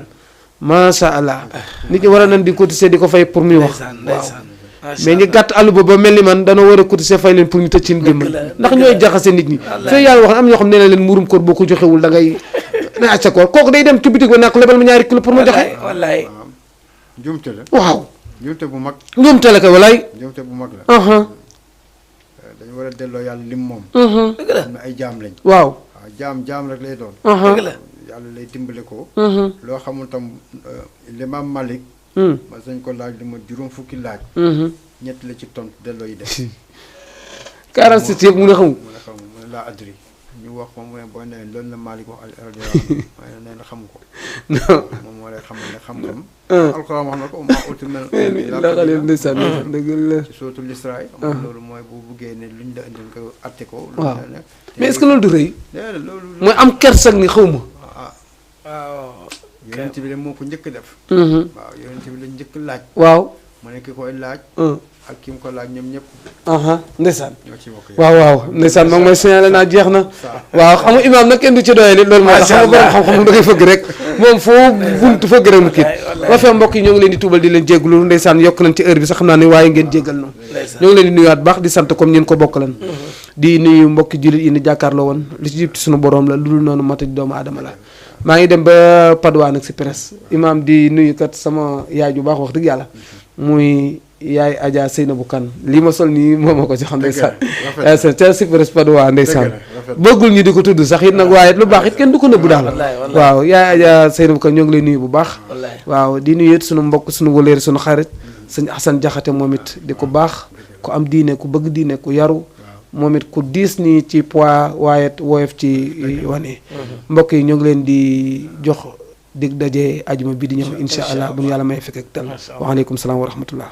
macha allah nit ñi war a nañ di cotiser di ko fay pour muy wax waaw mais ñi gàtt àll ba mel ni man dana war a cotiser fay leen pour ñu tëj seen gémmañ ndax ñooy jaxase nit ñi fee yàlla wax am ñoo xam ne leen murum koor boo ko joxewul da ngay na acca koor kooku day dem ci bitig ba nak lebal ma 2 kilo pour ma joxe wallaay njuumte la waaw njuumte bu mag njuumte la kay walaay njuumte bu mag la dañu war a delloo yàlla lim moom dëgg la am na ay jaam lañ waaw jaam rek lay doon dëgg la yàlla lay dimbale ko loo xamul tam l'imam Malik ma sañ ko laaj li ma juróom fukki laaj ñett la ci tontu delloo yi def 46 yëpp mu ne xamul mu ne laa adri ñu wax ko mu ne boo nee loolu la Malik wax radiyallahu anhu nee na xamu ko moom moo lay xamal ne xam-xam alxuraan wax na ko ma uti mel la xalil ndeysaan dëgg la ci sootul Israa loolu mooy bu buggee ne luñ la indil ko atte ko waaw mais est-ce que loolu du rëy loolu mooy am kersak ni xaw ma waaw yonent bi de moo ko njëkk def waaw yonent bi la njëkk laaj waaw mu ne ki koy laaj ak ki mu ko laaj ñoom ñëpp ndeysaan ñoo ci bokk waaw ndeysaan moom mooy signalé naa jeex na waaw xam nga imaam nag kenn du ci doyee li loolu moo tax xam nga borom xam-xam da ngay fëgg rek moom foo buntu fëgg rek mu kiit ba fee mbokk yi ñoo ngi leen di tuubal di leen jégglu ndeysaan yokk nañ ci heure bi sax xam naa ne waaye ngeen jéggal noonu ñoo ngi leen di nuyuwaat baax di sant comme ñeen ko bokk lan di nuyu mbokki jullit yi ni jàkkaarloo woon li ci jib ci suñu borom la lu dul noonu mata di doomu aadama la maa ngi dem ba Padois nag si presse imaam di nuyu kat sama yaay ju baax wax dëgg yàlla muy yaay Adja Seynabou Kane lii ma sol nii moo ma ko ci xam ndeysaan ca si presse Padois ndeysaan bëggul ñu di ko tudd sax it nag waaye lu baax it kenn du ko nëbbu daal waaw yaay Adja Seynabou Kane ñoo ngi lay nuyu bu baax waaw di nuyu it suñu mbokk suñu wëleer suñu xarit sëñ Assane Jaxate moom it di ko baax ku am diine ku bëgg diine ku yaru moom it ku diis nii ci poids waaye woyof ci wane mbokk yi ñoo ngi leen di jox dig daje ajuma bi di ñëw insha allah bu ñu yàlla may fekk ak tal waaleykum salaam wa rahmatullah